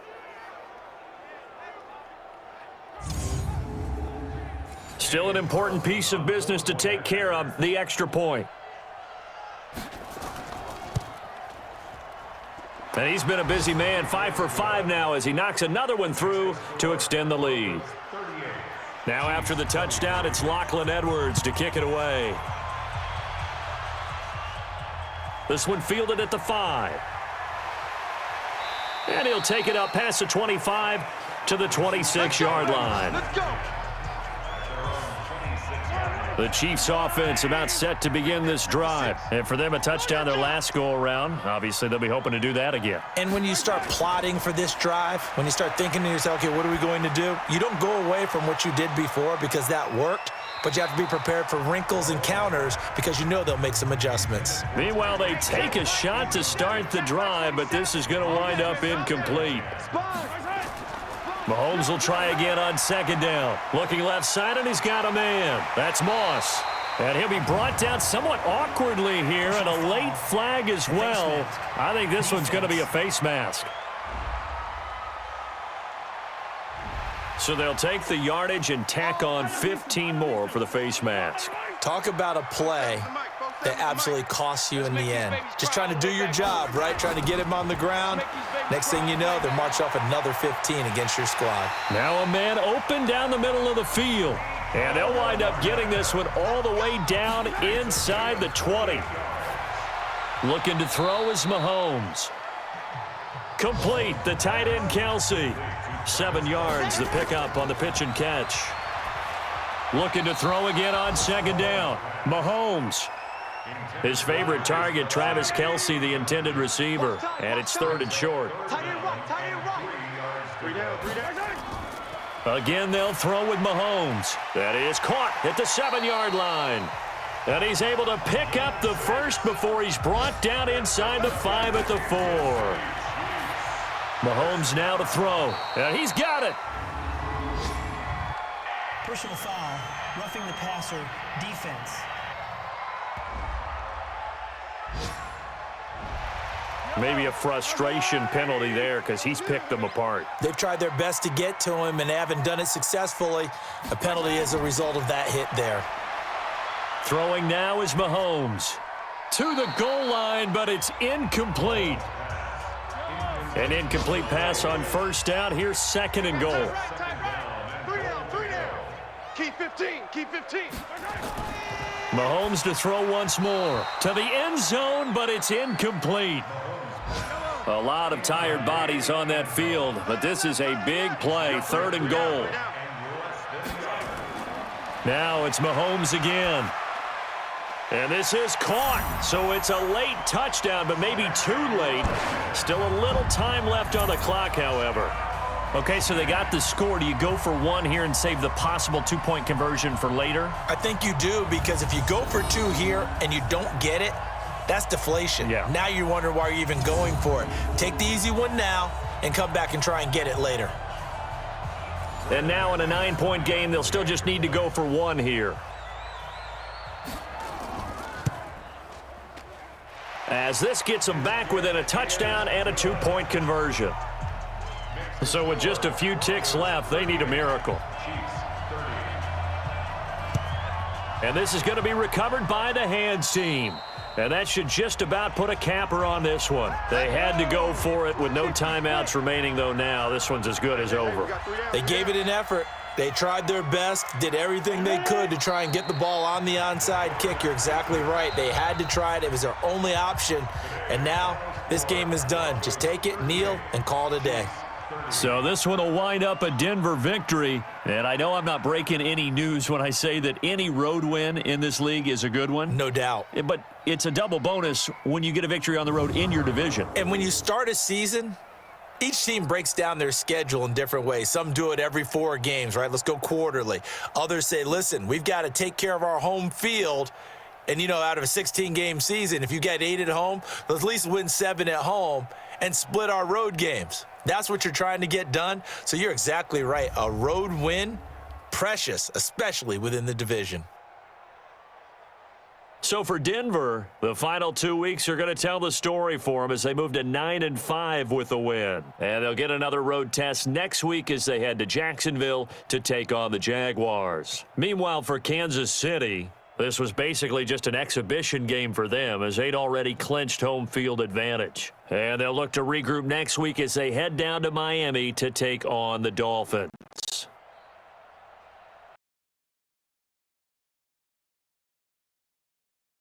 Speaker 2: Still an important piece of business to take care of, the extra point. And he's been a busy man, 5 for 5 now as he knocks another one through to extend the lead. Now after the touchdown, it's Lachlan Edwards to kick it away. This one fielded at the 5. And he'll take it up past the 25 to the 26-yard line.
Speaker 4: Let's go.
Speaker 2: The Chiefs offense about set to begin this drive. And for them, a touchdown their last go-around. Obviously, they'll be hoping to do that again.
Speaker 3: And when you start plotting for this drive, when you start thinking to yourself, okay, what are we going to do? You don't go away from what you did before because that worked, but you have to be prepared for wrinkles and counters because you know they'll make some adjustments.
Speaker 2: Meanwhile, they take a shot to start the drive, but this is going to wind up incomplete. Mahomes will try again on second down. Looking left side, and he's got a man. That's Moss. And he'll be brought down somewhat awkwardly here, and a late flag as well. I think this one's going to be a face mask. So they'll take the yardage and tack on 15 more for the face mask.
Speaker 3: Talk about a play that absolutely costs you in the end. Just trying to do your job, right? Trying to get him on the ground. Next thing you know, they're marching off another 15 against your squad.
Speaker 2: Now a man open down the middle of the field. And they'll wind up getting this one all the way down inside the 20. Looking to throw is Mahomes. Complete, the tight end Kelsey. 7 yards, the pickup on the pitch and catch. Looking to throw again on second down. Mahomes. His favorite target, Travis Kelsey, the intended receiver. And it's 3rd and short. Again, they'll throw with Mahomes. That is caught at the 7-yard line. And he's able to pick up the first before he's brought down inside the 5 at the 4. Mahomes now to throw. And he's got it.
Speaker 5: Personal foul, roughing the passer, defense.
Speaker 2: Maybe a frustration penalty there because he's picked them apart.
Speaker 3: They've tried their best to get to him and haven't done it successfully. A penalty as a result of that hit there.
Speaker 2: Throwing now is Mahomes. To the goal line, but it's incomplete. An incomplete pass on first down. Here's 2nd and goal.
Speaker 4: 3 down. Keep 15. Keep 15.
Speaker 2: Mahomes to throw once more. To the end zone, but it's incomplete. A lot of tired bodies on that field, but this is a big play. 3rd and goal. Now it's Mahomes again. And this is caught, so it's a late touchdown, but maybe too late. Still a little time left on the clock, however. Okay, so they got the score. Do you go for 1 here and save the possible 2-point conversion for later?
Speaker 3: I think you do, because if you go for 2 here and you don't get it, that's deflation.
Speaker 2: Yeah.
Speaker 3: Now you wonder why you're even going for it. Take the easy one now and come back and try and get it later.
Speaker 2: And now in a 9-point game, they'll still just need to go for 1 here. As this gets them back within a touchdown and a 2-point conversion. So with just a few ticks left, they need a miracle. And this is going to be recovered by the hands team. And that should just about put a capper on this one. They had to go for it with no timeouts remaining, though now. This one's as good as over.
Speaker 3: They gave it an effort. They tried their best, did everything they could to try and get the ball on the onside kick. You're exactly right. They had to try it. It was their only option. And now this game is done. Just take it, kneel, and call it a day.
Speaker 2: So this one will wind up a Denver victory. And I know I'm not breaking any news when I say that any road win in this league is a good one.
Speaker 3: No doubt.
Speaker 2: But it's a double bonus when you get a victory on the road in your division.
Speaker 3: And when you start a season Each team breaks down their schedule in different ways. Some do it every 4 games, right? Let's go quarterly. Others say, listen, we've got to take care of our home field. And, out of a 16-game season, if you get 8 at home, let's at least win 7 at home and split our road games. That's what you're trying to get done. So you're exactly right. A road win, precious, especially within the division.
Speaker 2: So for Denver, the final 2 weeks are going to tell the story for them as they move to 9-5 with a win. And they'll get another road test next week as they head to Jacksonville to take on the Jaguars. Meanwhile, for Kansas City, this was basically just an exhibition game for them as they'd already clinched home field advantage. And they'll look to regroup next week as they head down to Miami to take on the Dolphins.